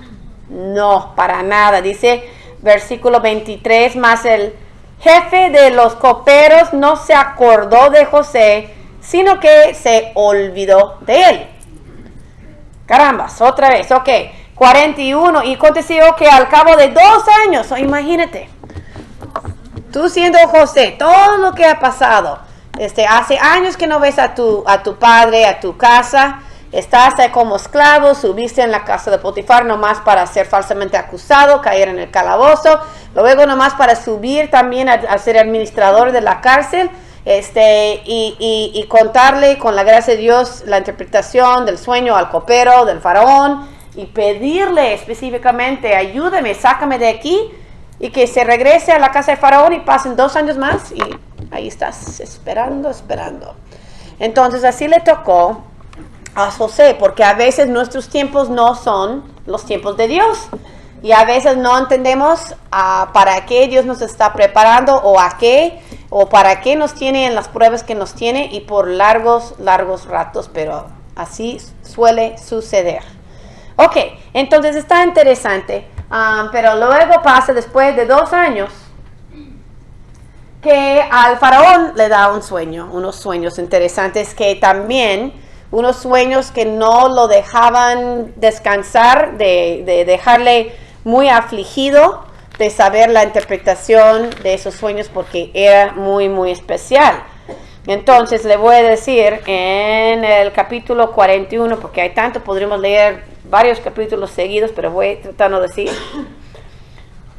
No, para nada. Dice versículo 23, más el jefe de los coperos no se acordó de José, sino que se olvidó de él. Carambas, otra vez, ok. 41, y aconteció que al cabo de 2 años, imagínate, tú siendo José, todo lo que ha pasado, hace años que no ves a tu padre, a tu casa, estás como esclavo, subiste en la casa de Potifar nomás para ser falsamente acusado, caer en el calabozo, luego nomás para subir también a ser administrador de la cárcel, y contarle con la gracia de Dios la interpretación del sueño al copero, del faraón, y pedirle específicamente, ayúdame, sácame de aquí, y que se regrese a la casa de faraón y pasen 2 años más, y ahí estás esperando. Entonces así le tocó a José, porque a veces nuestros tiempos no son los tiempos de Dios y a veces no entendemos para qué Dios nos está preparando o para qué nos tiene en las pruebas que nos tiene y por largos ratos, pero así suele suceder. Ok, entonces está interesante, pero luego pasa después de 2 años que al faraón le da un sueño, unos sueños interesantes que también unos sueños que no lo dejaban descansar, de dejarle muy afligido de saber la interpretación de esos sueños porque era muy, muy especial. Entonces le voy a decir en el capítulo 41, porque hay tanto, podríamos leer varios capítulos seguidos, pero voy tratando de decir.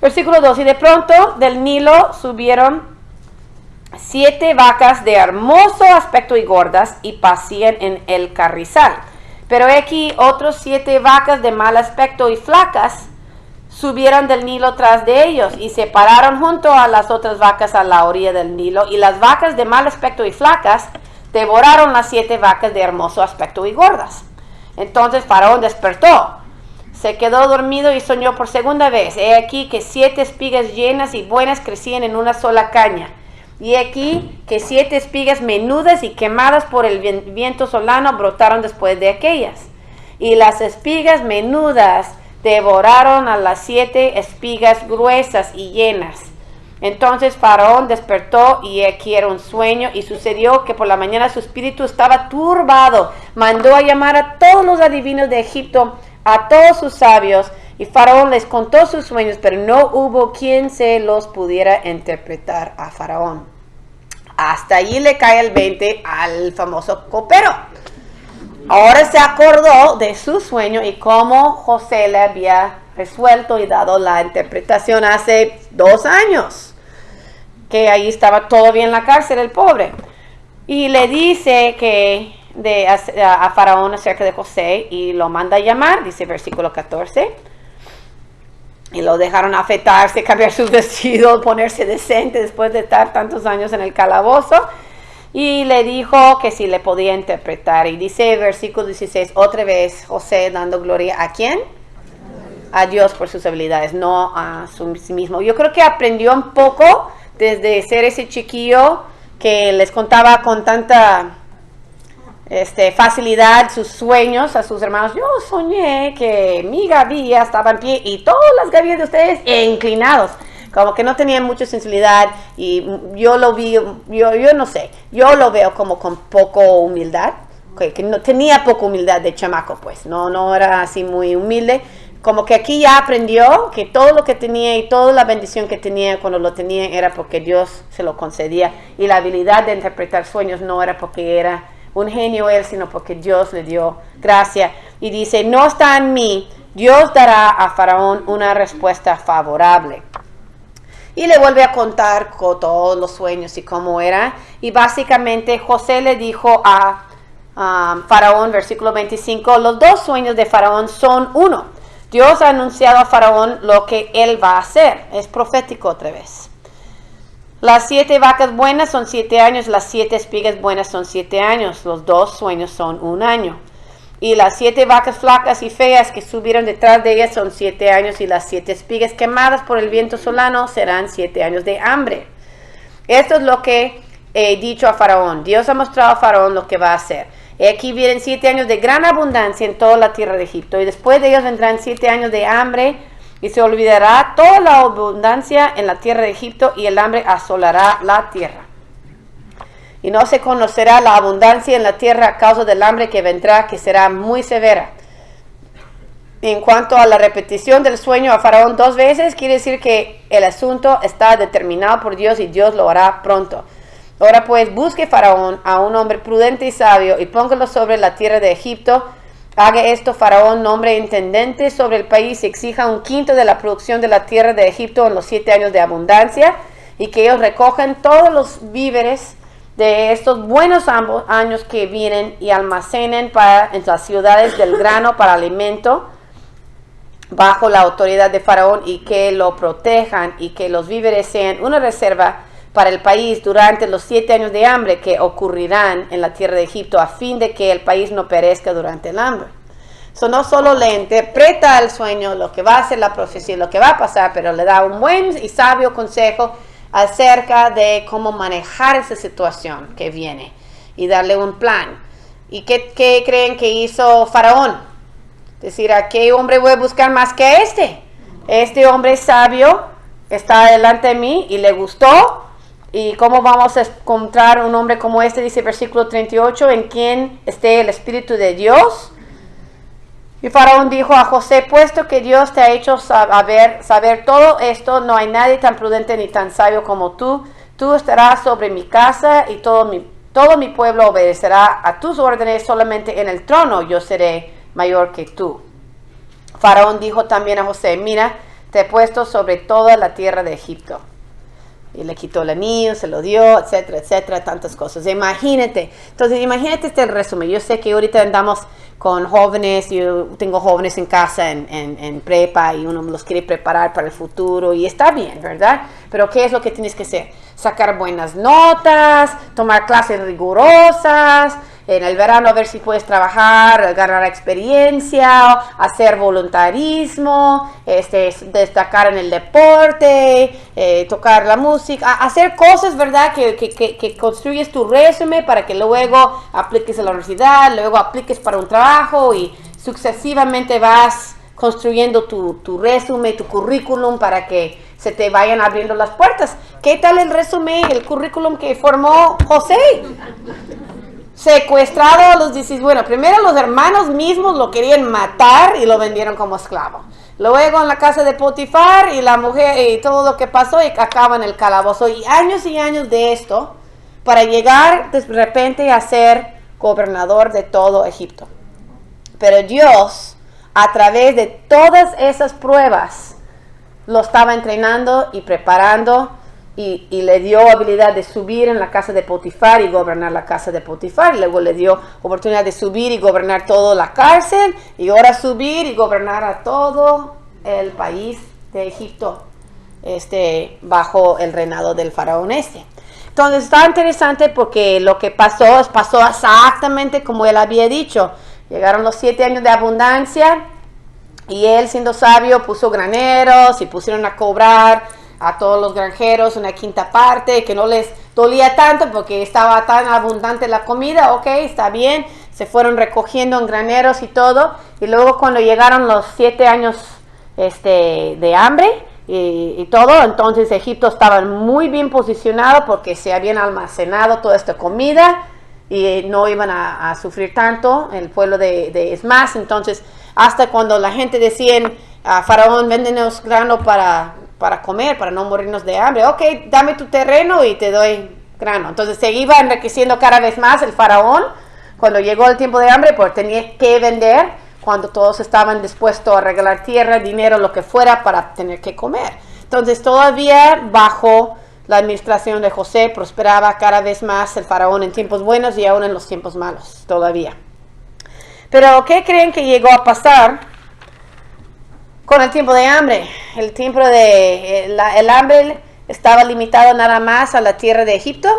Versículo 2, y de pronto del Nilo subieron 7 vacas de hermoso aspecto y gordas y pacían en el carrizal. Pero aquí otros 7 vacas de mal aspecto y flacas subieron del Nilo tras de ellos y se pararon junto a las otras vacas a la orilla del Nilo. Y las vacas de mal aspecto y flacas devoraron las 7 vacas de hermoso aspecto y gordas. Entonces Faraón despertó, se quedó dormido y soñó por segunda vez. He aquí que 7 espigas llenas y buenas crecían en una sola caña. Y aquí que 7 espigas menudas y quemadas por el viento solano brotaron después de aquellas. Y las espigas menudas devoraron a las 7 espigas gruesas y llenas. Entonces Faraón despertó y aquí era un sueño, y sucedió que por la mañana su espíritu estaba turbado. Mandó a llamar a todos los adivinos de Egipto, a todos sus sabios, y Faraón les contó sus sueños, pero no hubo quien se los pudiera interpretar a Faraón. Hasta allí le cae el 20 al famoso copero. Ahora se acordó de su sueño y cómo José le había resuelto y dado la interpretación hace 2 años. Que ahí estaba todavía en la cárcel el pobre. Y le dice a Faraón acerca de José y lo manda a llamar, dice versículo 14. Y lo dejaron afeitarse, cambiar su vestido, ponerse decente después de estar tantos años en el calabozo. y le dijo que si le podía interpretar. Y dice versículo 16, otra vez José dando gloria ¿a quién? A Dios por sus habilidades, no a sí mismo. Yo creo que aprendió un poco desde ser ese chiquillo que les contaba con tanta facilidad sus sueños a sus hermanos. Yo soñé que mi gavilla estaba en pie y todas las gavillas de ustedes inclinados. Como que no tenían mucha sensibilidad y yo lo vi, yo no sé, yo lo veo como con poco humildad, que no tenía poca humildad de chamaco, pues, no era así muy humilde. Como que aquí ya aprendió que todo lo que tenía y toda la bendición que tenía cuando lo tenía era porque Dios se lo concedía. Y la habilidad de interpretar sueños no era porque era un genio él, sino porque Dios le dio gracia. Y dice, no está en mí, Dios dará a Faraón una respuesta favorable. Y le vuelve a contar con todos los sueños y cómo era. Y básicamente José le dijo a Faraón, versículo 25, los dos sueños de Faraón son uno. Dios ha anunciado a Faraón lo que él va a hacer. Es profético otra vez. Las 7 vacas buenas son 7 años, las 7 espigas buenas son 7 años. Los dos sueños son 1 año. Y las 7 vacas flacas y feas que subieron detrás de ellas son 7 años, y las 7 espigas quemadas por el viento solano serán 7 años de hambre. Esto es lo que he dicho a Faraón. Dios ha mostrado a Faraón lo que va a hacer. Aquí vienen 7 años de gran abundancia en toda la tierra de Egipto, y después de ellos vendrán 7 años de hambre, y se olvidará toda la abundancia en la tierra de Egipto, y el hambre asolará la tierra. Y no se conocerá la abundancia en la tierra a causa del hambre que vendrá, que será muy severa. En cuanto a la repetición del sueño a Faraón 2 veces, quiere decir que el asunto está determinado por Dios y Dios lo hará pronto. Ahora pues busque Faraón a un hombre prudente y sabio y póngalo sobre la tierra de Egipto. Haga esto Faraón, nombre intendente sobre el país, y exija 1/5 de la producción de la tierra de Egipto en los 7 años de abundancia, y que ellos recojan todos los víveres de estos buenos años que vienen y almacenen en las ciudades del grano para alimento bajo la autoridad de Faraón, y que lo protejan, y que los víveres sean una reserva para el país durante los 7 años de hambre que ocurrirán en la tierra de Egipto, a fin de que el país no perezca durante el hambre. No solo le interpreta el sueño, lo que va a ser la profecía, lo que va a pasar, pero le da un buen y sabio consejo acerca de cómo manejar esa situación que viene y darle un plan. ¿Y qué creen que hizo Faraón? Decir, ¿a qué hombre voy a buscar más que este? Este hombre sabio está delante de mí y le gustó. ¿Y cómo vamos a encontrar un hombre como este? Dice versículo 38, en quien esté el Espíritu de Dios. Y Faraón dijo a José, puesto que Dios te ha hecho saber todo esto, no hay nadie tan prudente ni tan sabio como tú. Tú estarás sobre mi casa, y todo mi pueblo obedecerá a tus órdenes. Solamente en el trono yo seré mayor que tú. Faraón dijo también a José, mira, te he puesto sobre toda la tierra de Egipto. Y le quitó el anillo, se lo dio, etcétera, etcétera, tantas cosas. Imagínate. Entonces, imagínate este resumen. Yo sé que ahorita andamos con jóvenes, yo tengo jóvenes en casa en prepa, y uno los quiere preparar para el futuro, y está bien, ¿verdad? Pero ¿qué es lo que tienes que hacer? Sacar buenas notas, tomar clases rigurosas, en el verano a ver si puedes trabajar, ganar experiencia, hacer voluntarismo, destacar en el deporte, tocar la música, hacer cosas, ¿verdad? Que construyes tu resumen para que luego apliques a la universidad, luego apliques para un trabajo, y sucesivamente vas construyendo tu resumen, tu currículum, para que se te vayan abriendo las puertas. ¿Qué tal el resumen, el currículum que formó José? Secuestrado a los 16, bueno, primero los hermanos mismos lo querían matar y lo vendieron como esclavo. Luego en la casa de Potifar, y la mujer, y todo lo que pasó, y acaba en el calabozo. Y años de esto para llegar de repente a ser gobernador de todo Egipto. Pero Dios, a través de todas esas pruebas, lo estaba entrenando y preparando, y le dio habilidad de subir en la casa de Potifar y gobernar la casa de Potifar. Luego le dio oportunidad de subir y gobernar toda la cárcel, y ahora subir y gobernar a todo el país de Egipto, bajo el reinado del faraón Entonces está interesante porque lo que pasó exactamente como él había dicho. Llegaron los 7 años de abundancia y él, siendo sabio, puso graneros y pusieron a cobrar a todos los granjeros una quinta parte, que no les dolía tanto porque estaba tan abundante la comida. Ok, está bien, se fueron recogiendo en graneros y todo, y luego cuando llegaron los 7 años de hambre y todo, entonces Egipto estaba muy bien posicionado porque se habían almacenado toda esta comida y no iban a sufrir tanto el pueblo es más. Entonces, hasta cuando la gente decía a Faraón, véndenos grano para comer, para no morirnos de hambre. Ok, dame tu terreno y te doy grano. Entonces se iba enriqueciendo cada vez más el Faraón. Cuando llegó el tiempo de hambre, pues tenía que vender, cuando todos estaban dispuestos a regalar tierra, dinero, lo que fuera, para tener que comer. Entonces todavía bajo la administración de José prosperaba cada vez más el Faraón en tiempos buenos y aún en los tiempos malos todavía. Pero ¿qué creen que llegó a pasar con el tiempo de hambre? El tiempo el hambre estaba limitado nada más a la tierra de Egipto.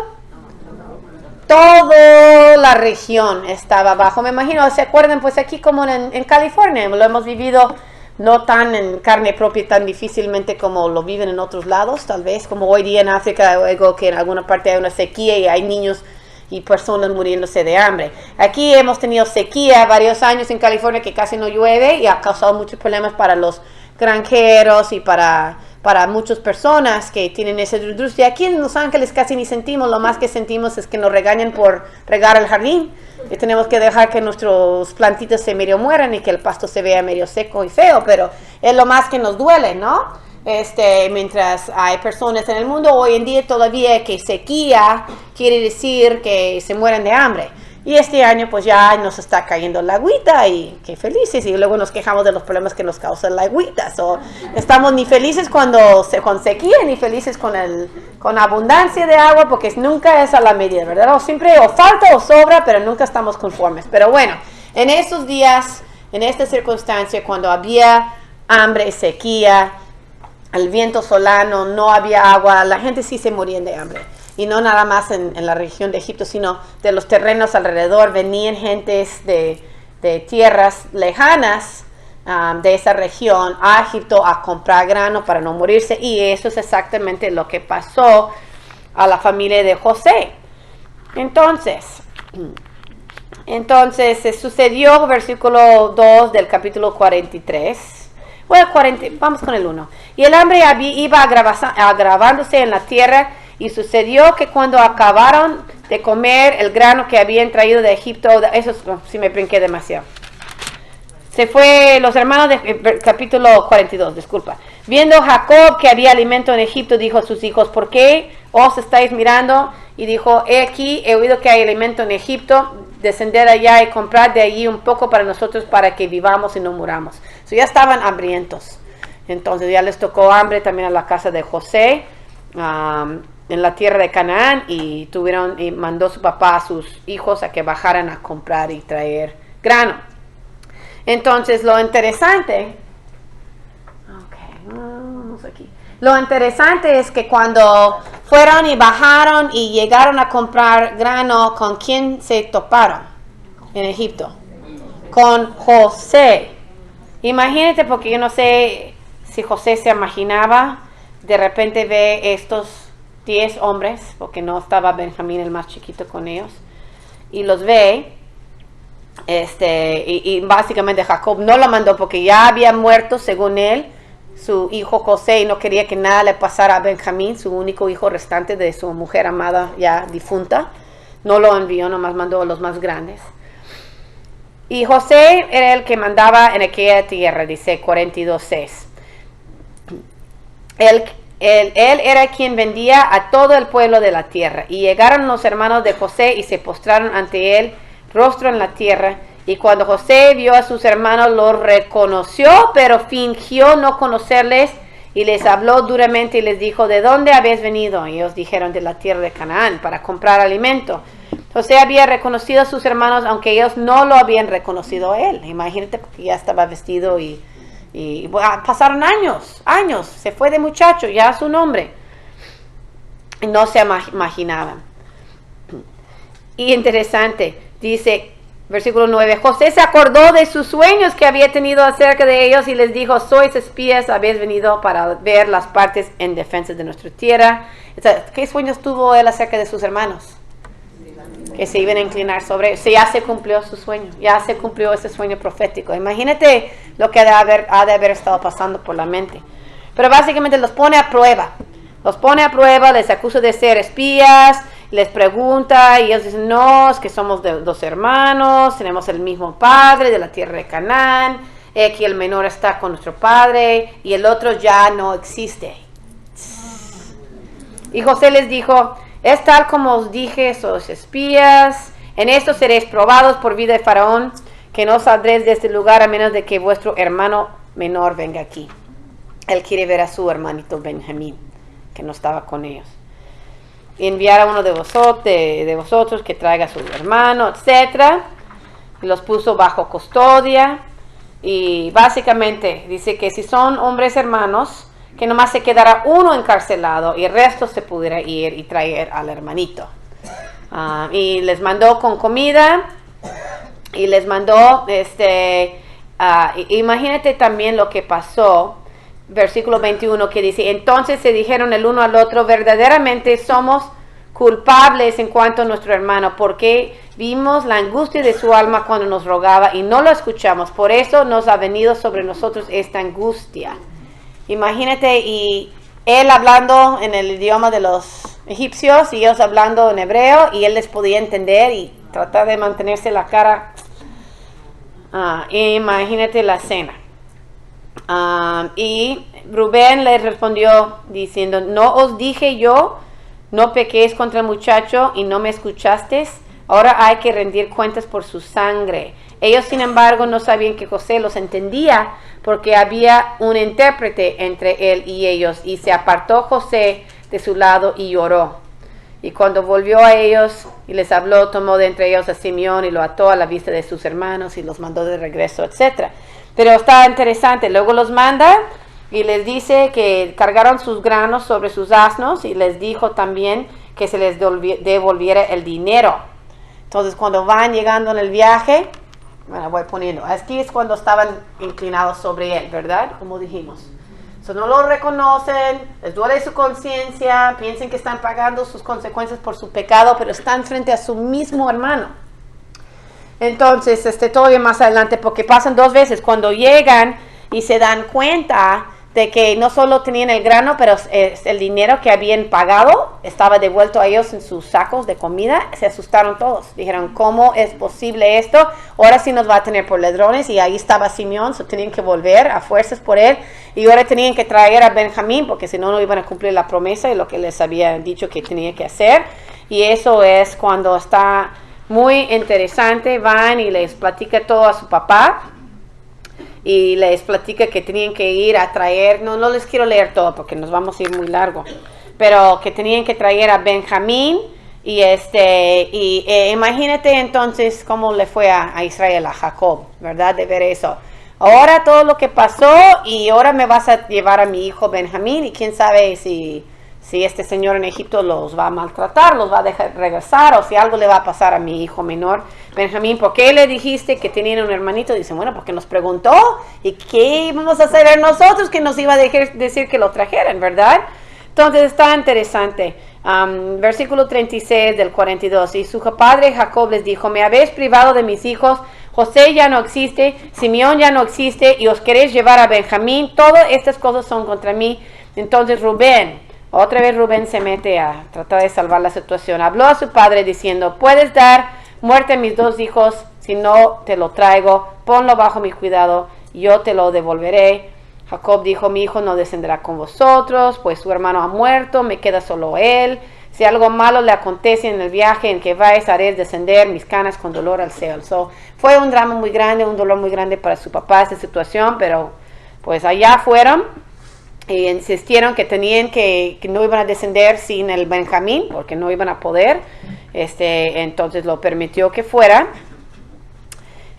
Toda la región estaba abajo. Me imagino, ¿se acuerdan? Pues aquí como en California, lo hemos vivido no tan en carne propia, tan difícilmente como lo viven en otros lados, tal vez, como hoy día en África, luego que en alguna parte hay una sequía y hay niños y personas muriéndose de hambre. Aquí hemos tenido sequía varios años en California, que casi no llueve y ha causado muchos problemas para los granjeros y para muchas personas que tienen esa industria. Aquí en Los Ángeles casi ni sentimos, lo más que sentimos es que nos regañan por regar el jardín y tenemos que dejar que nuestros plantitas se medio mueran y que el pasto se vea medio seco y feo, pero es lo más que nos duele, ¿no? Mientras hay personas en el mundo hoy en día todavía que sequía quiere decir que se mueren de hambre. Y este año pues ya nos está cayendo la agüita y qué felices, y luego nos quejamos de los problemas que nos causa la agüita. Estamos ni felices con sequía, ni felices con abundancia de agua, porque nunca es a la medida, ¿verdad? O siempre o falta o sobra, pero nunca estamos conformes. Pero bueno, en estos días, en esta circunstancia, cuando había hambre, sequía, el viento solano, no había agua, la gente sí se moría de hambre. Y no nada más en la región de Egipto, sino de los terrenos alrededor. Venían gentes de tierras lejanas de esa región a Egipto a comprar grano para no morirse. Y eso es exactamente lo que pasó a la familia de José. Entonces se sucedió, versículo 2 del capítulo 43. Bueno, vamos con el 1. Y el hambre iba agravándose en la tierra. Y sucedió que cuando acabaron de comer el grano que habían traído de Egipto, eso sí me brinqué demasiado. Se fue los hermanos de capítulo 42, disculpa. Viendo Jacob que había alimento en Egipto, dijo a sus hijos, ¿por qué os estáis mirando? Y dijo, he aquí, he oído que hay alimento en Egipto, descender allá y comprar de allí un poco para nosotros para que vivamos y no muramos. Ya estaban hambrientos. Entonces ya les tocó hambre también a la casa de José. En la tierra de Canaán, y mandó su papá a sus hijos a que bajaran a comprar y traer grano. Entonces lo interesante es que cuando fueron y bajaron y llegaron a comprar grano, ¿con quién se toparon en Egipto? Con José. Imagínate, porque yo no sé si José se imaginaba, de repente ve estos 10 hombres, porque no estaba Benjamín el más chiquito con ellos, y los ve, y básicamente Jacob no lo mandó porque ya había muerto, según él, su hijo José, y no quería que nada le pasara a Benjamín, su único hijo restante de su mujer amada ya difunta. No lo envió, nomás mandó a los más grandes. Y José era el que mandaba en aquella tierra, dice 42:6. Él era quien vendía a todo el pueblo de la tierra. Y llegaron los hermanos de José y se postraron ante él, rostro en la tierra. Y cuando José vio a sus hermanos, los reconoció, pero fingió no conocerles. Y les habló duramente y les dijo, ¿de dónde habéis venido? Y ellos dijeron, de la tierra de Canaán, para comprar alimento. José había reconocido a sus hermanos, aunque ellos no lo habían reconocido a él. Imagínate, porque ya estaba vestido y pasaron años, se fue de muchacho, ya su nombre. no se imaginaban. Y interesante, dice, versículo 9, José se acordó de sus sueños que había tenido acerca de ellos y les dijo, sois espías, habéis venido para ver las partes en defensa de nuestra tierra. ¿Qué sueños tuvo él acerca de sus hermanos? Que se iban a inclinar sobre ellos. Ya se cumplió su sueño, ya se cumplió ese sueño profético. Imagínate lo que ha de haber estado pasando por la mente. Pero básicamente los pone a prueba. Les acusa de ser espías, les pregunta y ellos dicen, no, es que somos dos hermanos, tenemos el mismo padre de la tierra de Canaán, aquí el menor está con nuestro padre y el otro ya no existe. Y José les dijo, es tal como os dije, sois espías, en esto seréis probados por vida de Faraón, que no saldréis de este lugar a menos de que vuestro hermano menor venga aquí. Él quiere ver a su hermanito Benjamín, que no estaba con ellos. Y enviar a uno de vosotros que traiga a su hermano, etc. Y los puso bajo custodia. Y básicamente dice que si son hombres hermanos, que nomás se quedará uno encarcelado y el resto se pudiera ir y traer al hermanito. Y les mandó con comida y les mandó, imagínate también lo que pasó. Versículo 21 que dice, entonces se dijeron el uno al otro, verdaderamente somos culpables en cuanto a nuestro hermano, porque vimos la angustia de su alma cuando nos rogaba y no lo escuchamos, por eso nos ha venido sobre nosotros esta angustia. Imagínate, y él hablando en el idioma de los egipcios y ellos hablando en hebreo y él les podía entender y tratar de mantenerse la cara. Imagínate la escena. Y Rubén le respondió diciendo, ¿no os dije yo, no pequéis contra el muchacho y no me escuchasteis? Ahora hay que rendir cuentas por su sangre. Ellos, sin embargo, no sabían que José los entendía porque había un intérprete entre él y ellos. Y se apartó José de su lado y lloró. Y cuando volvió a ellos y les habló, tomó de entre ellos a Simeón y lo ató a la vista de sus hermanos y los mandó de regreso, etc. Pero está interesante. Luego los manda y les dice que cargaron sus granos sobre sus asnos y les dijo también que se les devolviera el dinero. Entonces, cuando van llegando en el viaje, bueno, voy poniendo, aquí es cuando estaban inclinados sobre él, ¿verdad? Como dijimos. No lo reconocen, les duele su conciencia, piensan que están pagando sus consecuencias por su pecado, pero están frente a su mismo hermano. Entonces, todavía más adelante, porque pasan dos veces, cuando llegan y se dan cuenta de que no solo tenían el grano, pero el dinero que habían pagado estaba devuelto a ellos en sus sacos de comida, se asustaron todos. Dijeron, ¿cómo es posible esto? Ahora sí nos va a tener por ladrones, y ahí estaba Simeón, tenían que volver a fuerzas por él, y ahora tenían que traer a Benjamín, porque si no, no iban a cumplir la promesa y lo que les había dicho que tenía que hacer. Y eso es cuando está muy interesante, van y les platica todo a su papá, y les platica que tenían que ir a traer, no les quiero leer todo porque nos vamos a ir muy largo, pero que tenían que traer a Benjamín, y imagínate entonces cómo le fue a Israel, a Jacob, ¿verdad? De ver eso. Ahora todo lo que pasó, y ahora me vas a llevar a mi hijo Benjamín, y quién sabe si este señor en Egipto los va a maltratar, los va a dejar regresar, o si algo le va a pasar a mi hijo menor, Benjamín. ¿Por qué le dijiste que tenían un hermanito? Dice, bueno, porque nos preguntó, ¿y qué íbamos a hacer nosotros que nos iba a decir que lo trajeran, verdad? Entonces está interesante. Versículo 36 del 42. Y su padre Jacob les dijo, me habéis privado de mis hijos, José ya no existe, Simeón ya no existe, y os queréis llevar a Benjamín. Todas estas cosas son contra mí. Entonces otra vez Rubén se mete a tratar de salvar la situación. Habló a su padre diciendo, puedes dar muerte a mis dos hijos, si no te lo traigo, ponlo bajo mi cuidado, yo te lo devolveré. Jacob dijo, mi hijo no descenderá con vosotros, pues su hermano ha muerto, me queda solo él. Si algo malo le acontece en el viaje en que vais, haré descender mis canas con dolor al cielo. Fue un drama muy grande, un dolor muy grande para su papá esta situación, pero pues allá fueron. Y insistieron que que no iban a descender sin el Benjamín, porque no iban a poder. Entonces lo permitió que fuera.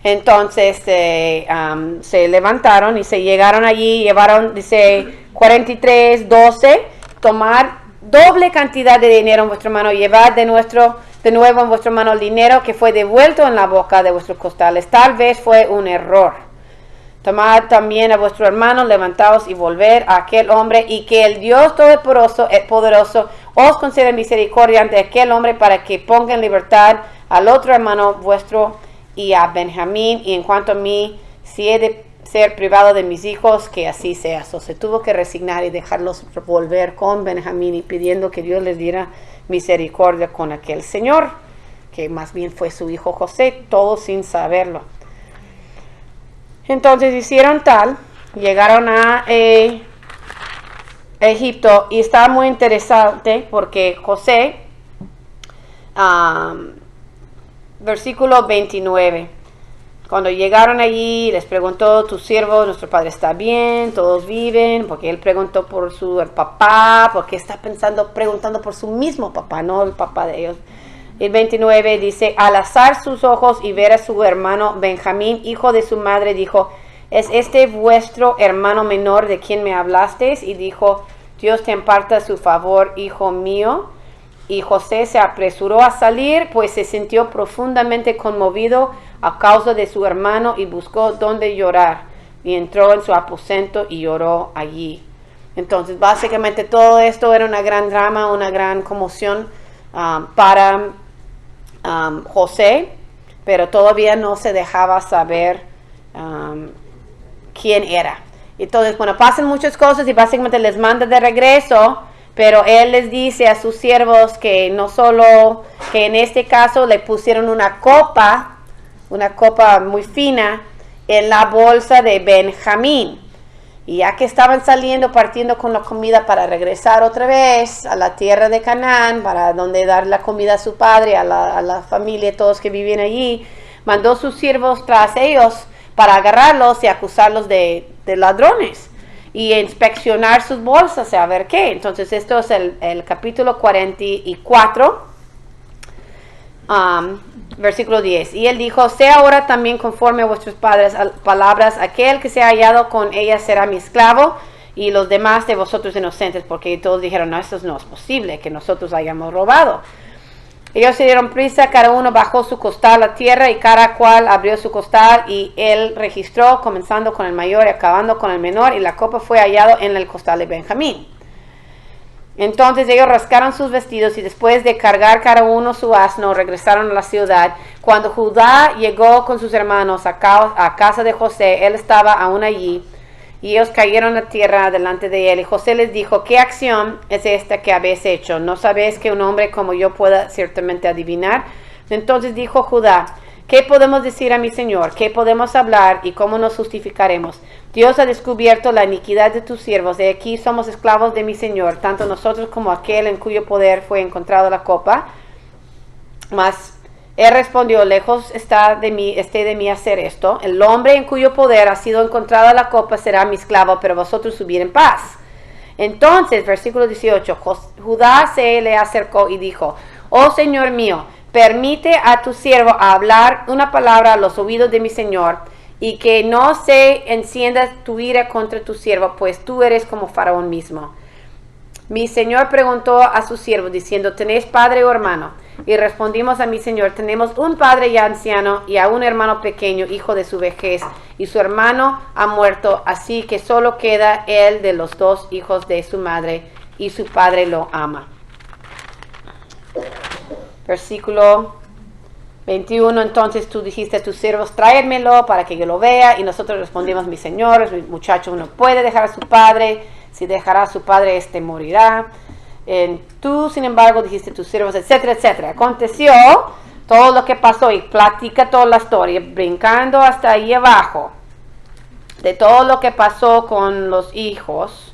Entonces se levantaron y se llegaron allí, llevaron, dice 43:12, tomar doble cantidad de dinero en vuestra mano, llevad de nuevo en vuestra mano el dinero que fue devuelto en la boca de vuestros costales. Tal vez fue un error. Tomad también a vuestro hermano, levantaos y volver a aquel hombre, y que el Dios Todopoderoso os conceda misericordia ante aquel hombre, para que ponga en libertad al otro hermano vuestro y a Benjamín. Y en cuanto a mí, si he de ser privado de mis hijos, que así sea. Se tuvo que resignar y dejarlos volver con Benjamín, y pidiendo que Dios les diera misericordia con aquel señor, que más bien fue su hijo José, todo sin saberlo. Entonces hicieron tal, llegaron a Egipto, y estaba muy interesante porque José, versículo 29, cuando llegaron allí, les preguntó: tus siervos, nuestro padre está bien, todos viven, porque él preguntó por su papá, porque está preguntando por su mismo papá, no el papá de ellos. El 29 dice: al alzar sus ojos y ver a su hermano Benjamín, hijo de su madre, dijo: ¿es este vuestro hermano menor de quien me hablasteis? Y dijo: Dios te imparta su favor, hijo mío. Y José se apresuró a salir, pues se sintió profundamente conmovido a causa de su hermano, y buscó dónde llorar, y entró en su aposento y lloró allí. Entonces, básicamente todo esto era una gran drama, una gran conmoción para José, pero todavía no se dejaba saber quién era. Entonces, bueno, pasan muchas cosas y básicamente les manda de regreso, pero él les dice a sus siervos que no solo, que en este caso le pusieron una copa muy fina en la bolsa de Benjamín. Y ya que estaban saliendo, partiendo con la comida para regresar otra vez a la tierra de Canaán, para donde dar la comida a su padre, a la familia, todos que vivían allí, mandó sus siervos tras ellos para agarrarlos y acusarlos de ladrones y inspeccionar sus bolsas a ver qué. Entonces esto es el capítulo 44, versículo 10. Y él dijo: sea ahora también conforme a vuestros padres palabras, aquel que se ha hallado con ella será mi esclavo, y los demás de vosotros inocentes, porque todos dijeron: no, esto no es posible que nosotros hayamos robado. Ellos se dieron prisa, cada uno bajó su costal a tierra, y cada cual abrió su costal, y él registró, comenzando con el mayor y acabando con el menor, y la copa fue hallado en el costal de Benjamín. Entonces ellos rasgaron sus vestidos, y después de cargar cada uno su asno, regresaron a la ciudad. Cuando Judá llegó con sus hermanos a casa de José, él estaba aún allí, y ellos cayeron a tierra delante de él. Y José les dijo: ¿qué acción es esta que habéis hecho? ¿No sabéis que un hombre como yo pueda ciertamente adivinar? Entonces dijo Judá: ¿qué podemos decir a mi señor? ¿Qué podemos hablar? ¿Y cómo nos justificaremos? Dios ha descubierto la iniquidad de tus siervos. De aquí somos esclavos de mi señor, tanto nosotros como aquel en cuyo poder fue encontrada la copa. Mas él respondió: lejos esté de mí hacer esto. El hombre en cuyo poder ha sido encontrada la copa será mi esclavo, pero vosotros subid en paz. Entonces, versículo 18, Judá se le acercó y dijo: oh Señor mío, permite a tu siervo hablar una palabra a los oídos de mi señor, y que no se encienda tu ira contra tu siervo, pues tú eres como Faraón mismo. Mi señor preguntó a su siervo diciendo: ¿tenéis padre o hermano? Y respondimos a mi señor: tenemos un padre ya anciano y a un hermano pequeño, hijo de su vejez, y su hermano ha muerto, así que solo queda él de los dos hijos de su madre, y su padre lo ama. Versículo 21, entonces tú dijiste a tus siervos: tráemelo para que yo lo vea. Y nosotros respondimos: mi señor, el muchacho no puede dejar a su padre, si dejará a su padre, este morirá. Tú, sin embargo, dijiste a tus siervos, etcétera, etcétera. Aconteció todo lo que pasó, y platica toda la historia, brincando hasta ahí abajo, de todo lo que pasó con los hijos.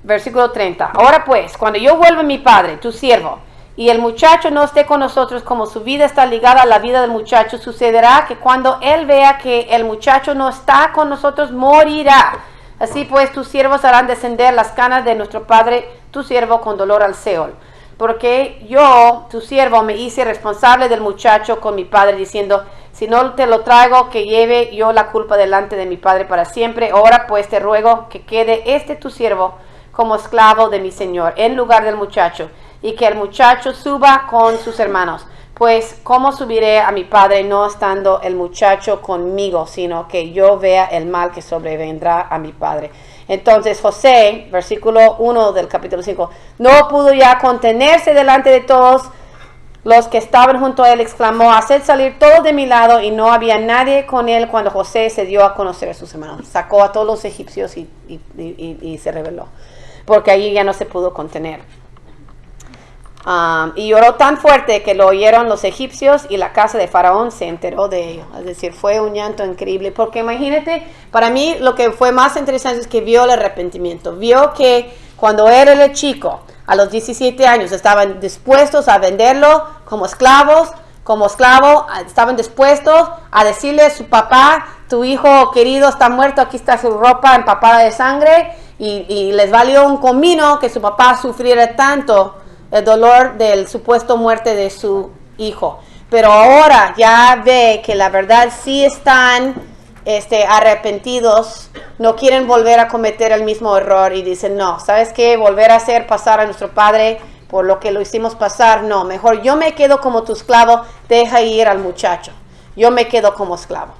Versículo 30. Ahora pues, cuando yo vuelva a mi padre, tu siervo, y el muchacho no esté con nosotros, como su vida está ligada a la vida del muchacho, sucederá que cuando él vea que el muchacho no está con nosotros, morirá. Así pues, tus siervos harán descender las canas de nuestro padre, tu siervo, con dolor al Seol. Porque yo, tu siervo, me hice responsable del muchacho con mi padre, diciendo: si no te lo traigo, que lleve yo la culpa delante de mi padre para siempre. Ahora pues te ruego que quede tu siervo como esclavo de mi señor, en lugar del muchacho, y que el muchacho suba con sus hermanos. Pues, ¿cómo subiré a mi padre no estando el muchacho conmigo, sino que yo vea el mal que sobrevendrá a mi padre? Entonces José, versículo 1 del capítulo 5, no pudo ya contenerse delante de todos los que estaban junto a él, exclamó, haced salir todos de mi lado, y no había nadie con él cuando José se dio a conocer a sus hermanos. Sacó a todos los egipcios y se rebeló, porque allí ya no se pudo contener. Y lloró tan fuerte que lo oyeron los egipcios y la casa de Faraón se enteró de ello. Es decir, fue un llanto increíble. Porque imagínate, para mí lo que fue más interesante es que vio el arrepentimiento. Vio que cuando él era chico, a los 17 años, estaban dispuestos a venderlo como esclavo, estaban dispuestos a decirle a su papá, tu hijo querido está muerto, aquí está su ropa empapada de sangre, y les valió un comino que su papá sufriera tanto el dolor del supuesto muerte de su hijo. Pero ahora ya ve que la verdad sí están arrepentidos, no quieren volver a cometer el mismo error y dicen, no, ¿sabes qué? Volver a hacer pasar a nuestro padre por lo que lo hicimos pasar, no, mejor yo me quedo como tu esclavo, deja ir al muchacho, yo me quedo como esclavo.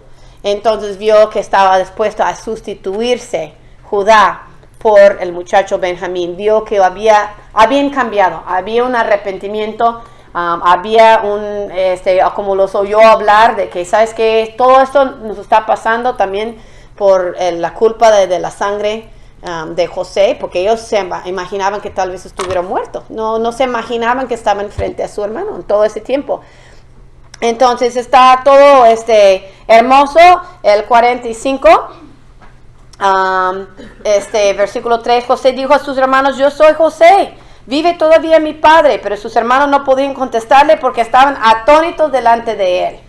Entonces vio que estaba dispuesto a sustituirse Judá por el muchacho Benjamín. Vio que habían cambiado, había un arrepentimiento, había como los oyó hablar de que, ¿sabes qué? Todo esto nos está pasando también por la culpa de la sangre de José, porque ellos se imaginaban que tal vez estuviera muerto. No se imaginaban que estaban frente a su hermano en todo ese tiempo. Entonces está todo hermoso, el 45. Versículo 3, José dijo a sus hermanos, yo soy José, vive todavía mi padre, pero sus hermanos no podían contestarle porque estaban atónitos delante de él.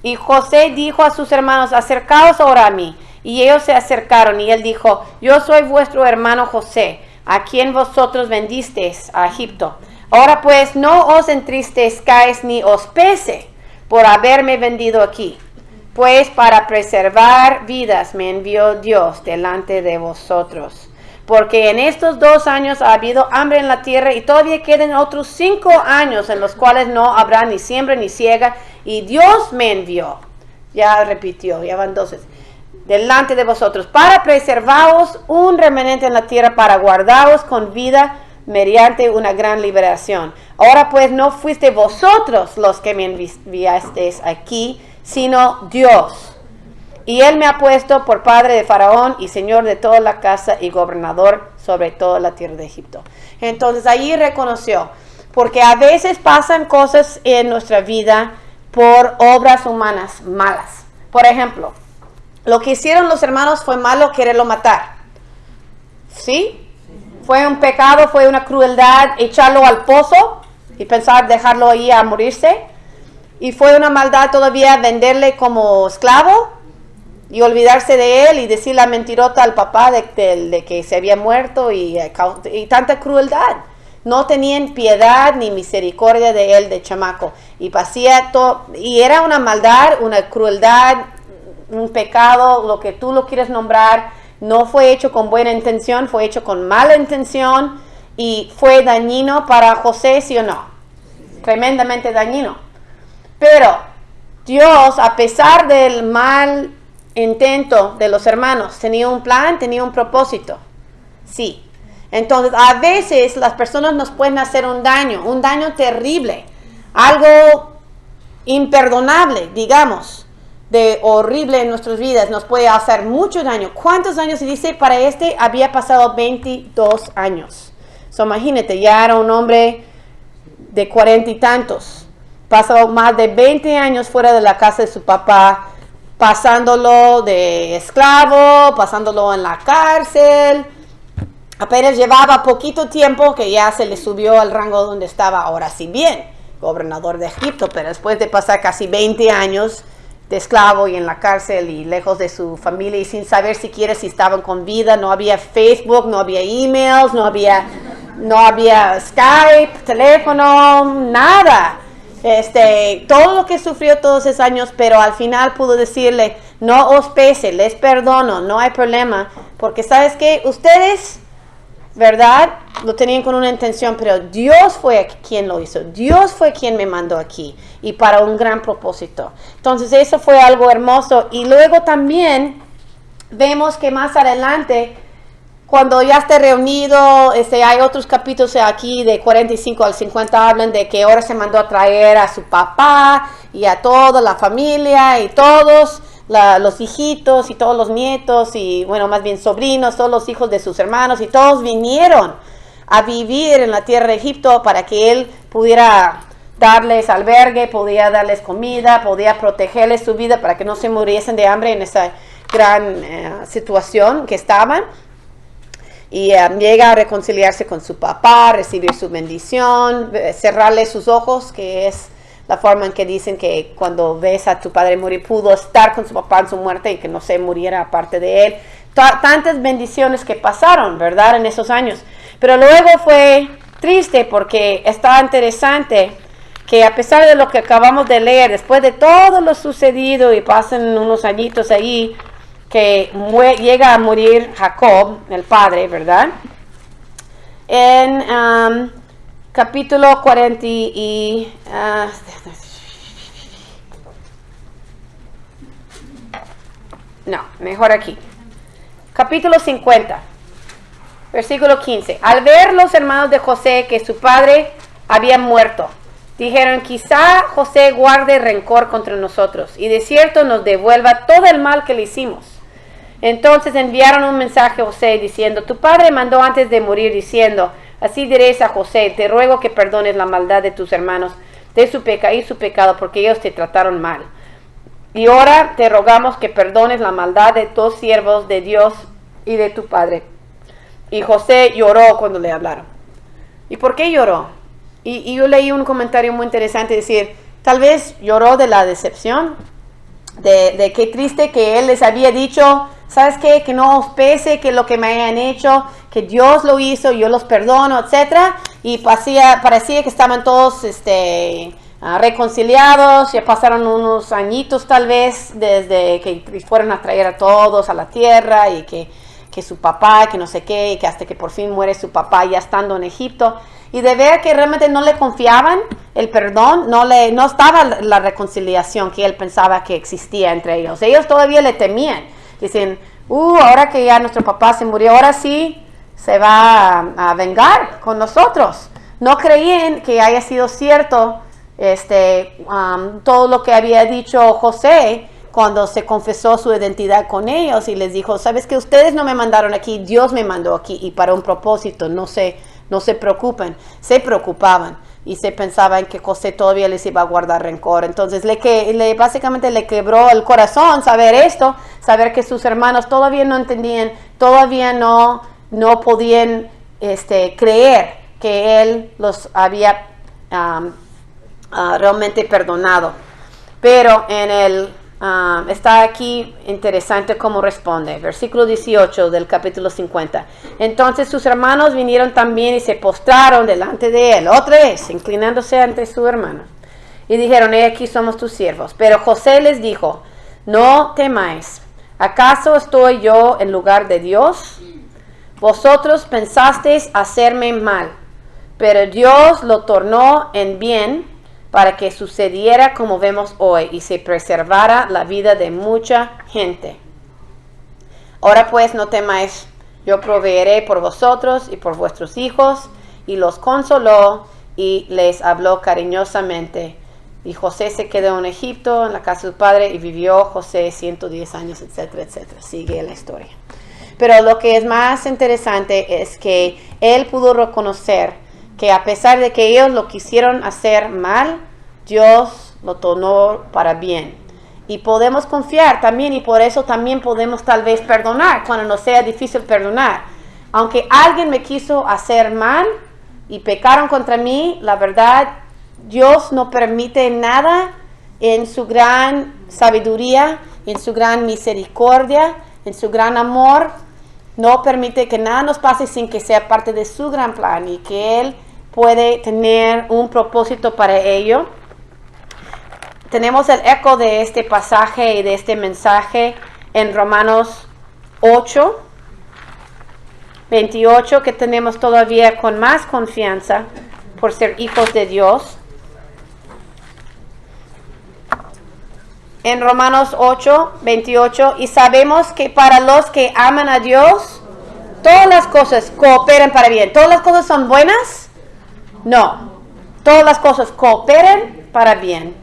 Y José dijo a sus hermanos, acercaos ahora a mí. Y ellos se acercaron, y él dijo, yo soy vuestro hermano José, a quien vosotros vendisteis a Egipto. Ahora pues no os entristezcáis ni os pese por haberme vendido aquí. Pues para preservar vidas me envió Dios delante de vosotros. Porque en estos 2 años ha habido hambre en la tierra y todavía quedan otros 5 años en los cuales no habrá ni siembra ni siega. Y Dios me envió. Ya repitió, ya van 2 veces. Delante de vosotros. Para preservaros un remanente en la tierra, para guardaros con vida mediante una gran liberación. Ahora pues no fuiste vosotros los que me enviasteis aquí, sino Dios. Y él me ha puesto por padre de Faraón y señor de toda la casa y gobernador sobre toda la tierra de Egipto. Entonces allí reconoció, porque a veces pasan cosas en nuestra vida por obras humanas malas. Por ejemplo, lo que hicieron los hermanos fue malo quererlo matar. ¿Sí? Fue un pecado, fue una crueldad echarlo al pozo y pensar dejarlo ahí a morirse. Y fue una maldad todavía venderle como esclavo y olvidarse de él y decir la mentirota al papá de que se había muerto y tanta crueldad. No tenían piedad ni misericordia de él, de chamaco. Y era una maldad, una crueldad, un pecado, lo que tú lo quieres nombrar. No fue hecho con buena intención, fue hecho con mala intención y fue dañino para José, ¿sí o no? Tremendamente dañino. Pero Dios, a pesar del mal intento de los hermanos, tenía un plan, tenía un propósito. Sí. Entonces, a veces las personas nos pueden hacer un daño terrible, algo imperdonable, digamos, de horrible en nuestras vidas, nos puede hacer mucho daño. ¿Cuántos años? Se dice, para había pasado 22 años. Imagínate, ya era un hombre de 40 y tantos. Pasó más de 20 años fuera de la casa de su papá, pasándolo de esclavo, pasándolo en la cárcel. Apenas llevaba poquito tiempo que ya se le subió al rango donde estaba, ahora sí bien, gobernador de Egipto, pero después de pasar casi 20 años de esclavo y en la cárcel y lejos de su familia y sin saber siquiera si estaban con vida, no había Facebook, no había emails, no había Skype, teléfono, nada. Todo lo que sufrió todos esos años, pero al final pudo decirle, no os pese, les perdono, no hay problema, porque ¿sabes qué? Ustedes ¿verdad? Lo tenían con una intención, pero Dios fue quien lo hizo. Dios fue quien me mandó aquí y para un gran propósito. Entonces eso fue algo hermoso. Y luego también vemos que más adelante, cuando ya esté reunido, hay otros capítulos aquí de 45 al 50 hablan de que ahora se mandó a traer a su papá y a toda la familia y todos los hijitos y todos los nietos y bueno, más bien sobrinos, todos los hijos de sus hermanos y todos vinieron a vivir en la tierra de Egipto para que él pudiera darles albergue, podía darles comida, podía protegerles su vida para que no se muriesen de hambre en esa gran situación que estaban. Y llega a reconciliarse con su papá, recibir su bendición, cerrarle sus ojos, que es la forma en que dicen que cuando ves a tu padre morir, pudo estar con su papá en su muerte y que no se muriera aparte de él. Tantas bendiciones que pasaron, ¿verdad? En esos años. Pero luego fue triste porque estaba interesante que a pesar de lo que acabamos de leer, después de todo lo sucedido y pasan unos añitos ahí, que llega a morir Jacob, el padre, ¿verdad? En capítulo 40 no, mejor aquí. Capítulo 50, versículo 15. Al ver los hermanos de José que su padre había muerto, dijeron, quizá José guarde rencor contra nosotros y de cierto nos devuelva todo el mal que le hicimos. Entonces enviaron un mensaje a José diciendo, tu padre mandó antes de morir diciendo, así diréis a José, te ruego que perdones la maldad de tus hermanos de su pecado porque ellos te trataron mal. Y ahora te rogamos que perdones la maldad de tus siervos de Dios y de tu padre. Y José lloró cuando le hablaron. ¿Y por qué lloró? Y yo leí un comentario muy interesante, decir, tal vez lloró de la decepción, de qué triste que él les había dicho, ¿sabes qué? Que no os pese que lo que me hayan hecho, que Dios lo hizo, yo los perdono, etcétera. Y parecía que estaban todos reconciliados, ya pasaron unos añitos tal vez desde que fueron a traer a todos a la tierra y que su papá, que no sé qué, y que hasta que por fin muere su papá ya estando en Egipto. Y de ver que realmente no le confiaban el perdón, no estaba la reconciliación que él pensaba que existía entre ellos. Ellos todavía le temían. Dicen, ahora que ya nuestro papá se murió, ahora sí se va a vengar con nosotros. No creían que haya sido cierto todo lo que había dicho José cuando se confesó su identidad con ellos y les dijo, sabes que ustedes no me mandaron aquí, Dios me mandó aquí y para un propósito, no se preocupen. Se preocupaban y se pensaban que José todavía les iba a guardar rencor. Entonces básicamente le quebró el corazón saber esto, saber que sus hermanos todavía no entendían, todavía no podían creer que él los había realmente perdonado. Pero está aquí interesante cómo responde. Versículo 18 del capítulo 50. Entonces sus hermanos vinieron también y se postraron delante de él, otra vez, inclinándose ante su hermano. Y dijeron, aquí somos tus siervos. Pero José les dijo, no temáis. ¿Acaso estoy yo en lugar de Dios? Vosotros pensasteis hacerme mal, pero Dios lo tornó en bien para que sucediera como vemos hoy y se preservara la vida de mucha gente. Ahora pues no temáis, yo proveeré por vosotros y por vuestros hijos. Y los consoló y les habló cariñosamente. Y José se quedó en Egipto, en la casa de su padre, y vivió José 110 años, etcétera, etcétera. Sigue la historia. Pero lo que es más interesante es que él pudo reconocer que a pesar de que ellos lo quisieron hacer mal, Dios lo tornó para bien. Y podemos confiar también, y por eso también podemos tal vez perdonar cuando nos sea difícil perdonar. Aunque alguien me quiso hacer mal y pecaron contra mí, la verdad, Dios no permite nada en su gran sabiduría, en su gran misericordia, en su gran amor. No permite que nada nos pase sin que sea parte de su gran plan y que Él puede tener un propósito para ello. Tenemos el eco de este pasaje y de este mensaje en Romanos 8. 28, que tenemos todavía con más confianza por ser hijos de Dios. En Romanos 8, 28, y sabemos que para los que aman a Dios, todas las cosas cooperan para bien. ¿Todas las cosas son buenas? No. Todas las cosas cooperan para bien.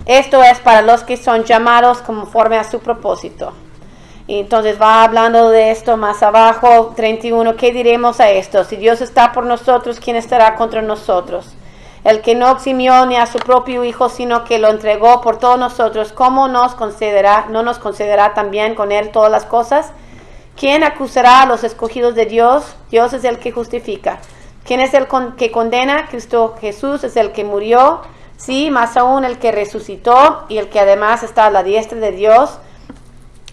Esto es para los que son llamados conforme a su propósito. Y entonces va hablando de esto más abajo, 31. ¿Qué diremos a esto? Si Dios está por nosotros, ¿quién estará contra nosotros? El que no eximió ni a su propio Hijo, sino que lo entregó por todos nosotros, ¿cómo no nos concederá también con él todas las cosas? ¿Quién acusará a los escogidos de Dios? Dios es el que justifica. ¿Quién es el que condena? Cristo Jesús es el que murió, sí, más aún el que resucitó y el que además está a la diestra de Dios,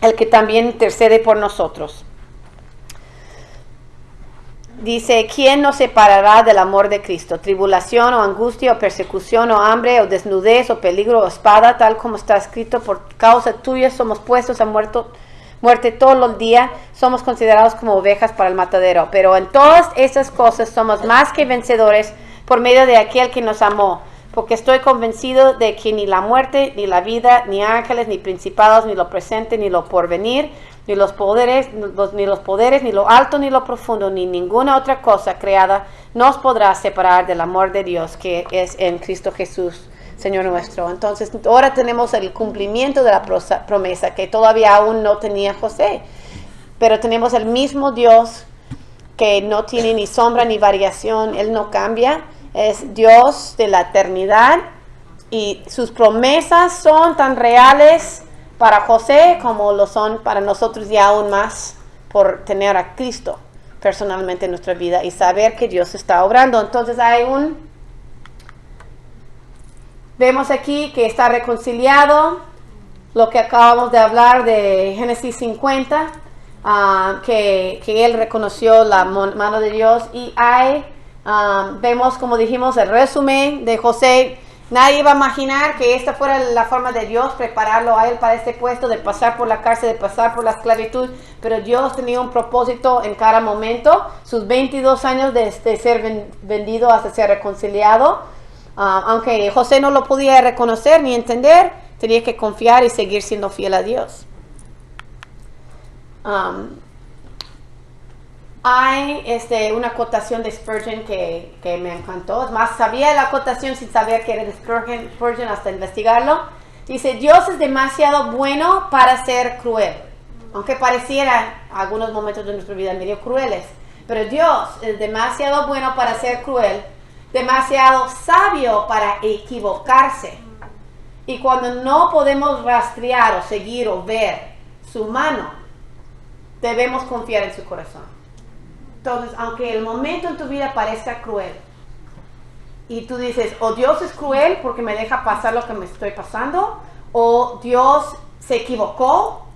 el que también intercede por nosotros. Dice, ¿quién nos separará del amor de Cristo? Tribulación o angustia o persecución o hambre o desnudez o peligro o espada, tal como está escrito, por causa tuya somos puestos a muerte todos los días, somos considerados como ovejas para el matadero. Pero en todas estas cosas somos más que vencedores por medio de aquel que nos amó. Porque estoy convencido de que ni la muerte, ni la vida, ni ángeles, ni principados, ni lo presente, ni lo porvenir, ni los poderes, ni lo alto, ni lo profundo, ni ninguna otra cosa creada nos podrá separar del amor de Dios que es en Cristo Jesús, Señor nuestro. Entonces, ahora tenemos el cumplimiento de la promesa que todavía aún no tenía José. Pero tenemos el mismo Dios que no tiene ni sombra ni variación, Él no cambia. Es Dios de la eternidad y sus promesas son tan reales para José como lo son para nosotros y aún más por tener a Cristo personalmente en nuestra vida y saber que Dios está obrando. Entonces vemos aquí que está reconciliado, lo que acabamos de hablar de Génesis 50, que él reconoció la mano de Dios y vemos, como dijimos, el resumen de José. Nadie iba a imaginar que esta fuera la forma de Dios prepararlo a él para este puesto, de pasar por la cárcel, de pasar por la esclavitud, pero Dios tenía un propósito en cada momento. Sus 22 años de ser vendido hasta ser reconciliado, aunque José no lo podía reconocer ni entender, tenía que confiar y seguir siendo fiel a Dios. Hay una acotación de Spurgeon que me encantó. Es más, sabía la acotación sin saber que era de Spurgeon hasta investigarlo. Dice, Dios es demasiado bueno para ser cruel. Aunque pareciera algunos momentos de nuestra vida medio crueles. Pero Dios es demasiado bueno para ser cruel. Demasiado sabio para equivocarse. Y cuando no podemos rastrear o seguir o ver su mano, debemos confiar en su corazón. Entonces, aunque el momento en tu vida parezca cruel y tú dices, o Dios es cruel porque me deja pasar lo que me estoy pasando, o Dios se equivocó,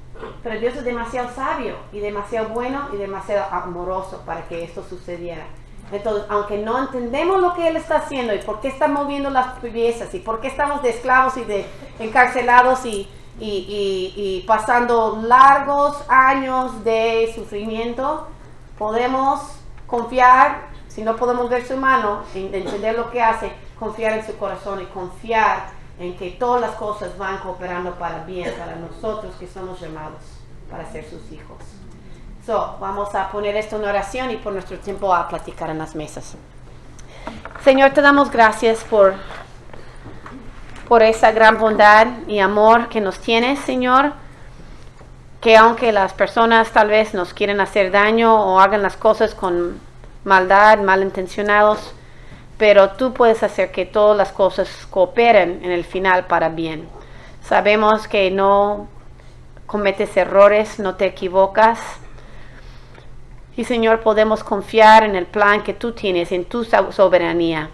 pero Dios es demasiado sabio y demasiado bueno y demasiado amoroso para que esto sucediera. Entonces, aunque no entendemos lo que Él está haciendo y por qué está moviendo las piezas y por qué estamos de esclavos y de encarcelados y pasando largos años de sufrimiento, podemos confiar, si no podemos ver su mano, en entender lo que hace, confiar en su corazón y confiar en que todas las cosas van cooperando para bien, para nosotros que somos llamados para ser sus hijos. Vamos a poner esto en oración y por nuestro tiempo a platicar en las mesas. Señor, te damos gracias por esa gran bondad y amor que nos tienes, Señor. Que aunque las personas tal vez nos quieren hacer daño o hagan las cosas con maldad, malintencionados, pero tú puedes hacer que todas las cosas cooperen en el final para bien. Sabemos que no cometes errores, no te equivocas. Y Señor, podemos confiar en el plan que tú tienes, en tu soberanía.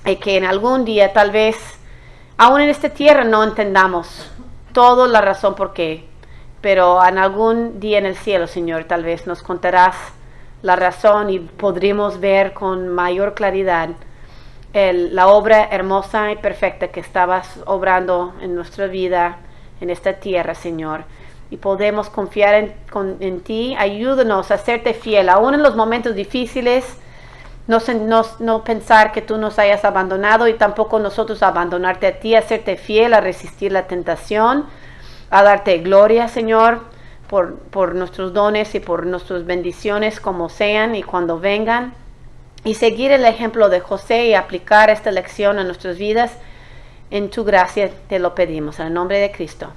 Y que en algún día, tal vez, aún en esta tierra no entendamos toda la razón por qué. Pero en algún día en el cielo, Señor, tal vez nos contarás la razón y podremos ver con mayor claridad la obra hermosa y perfecta que estabas obrando en nuestra vida, en esta tierra, Señor. y podemos confiar en ti. Ayúdanos a serte fiel, aún en los momentos difíciles, no pensar que tú nos hayas abandonado y tampoco nosotros abandonarte a ti, a serte fiel, a resistir la tentación, a darte gloria, Señor, por nuestros dones y por nuestras bendiciones como sean y cuando vengan. Y seguir el ejemplo de José y aplicar esta lección a nuestras vidas. En tu gracia te lo pedimos, en el nombre de Cristo.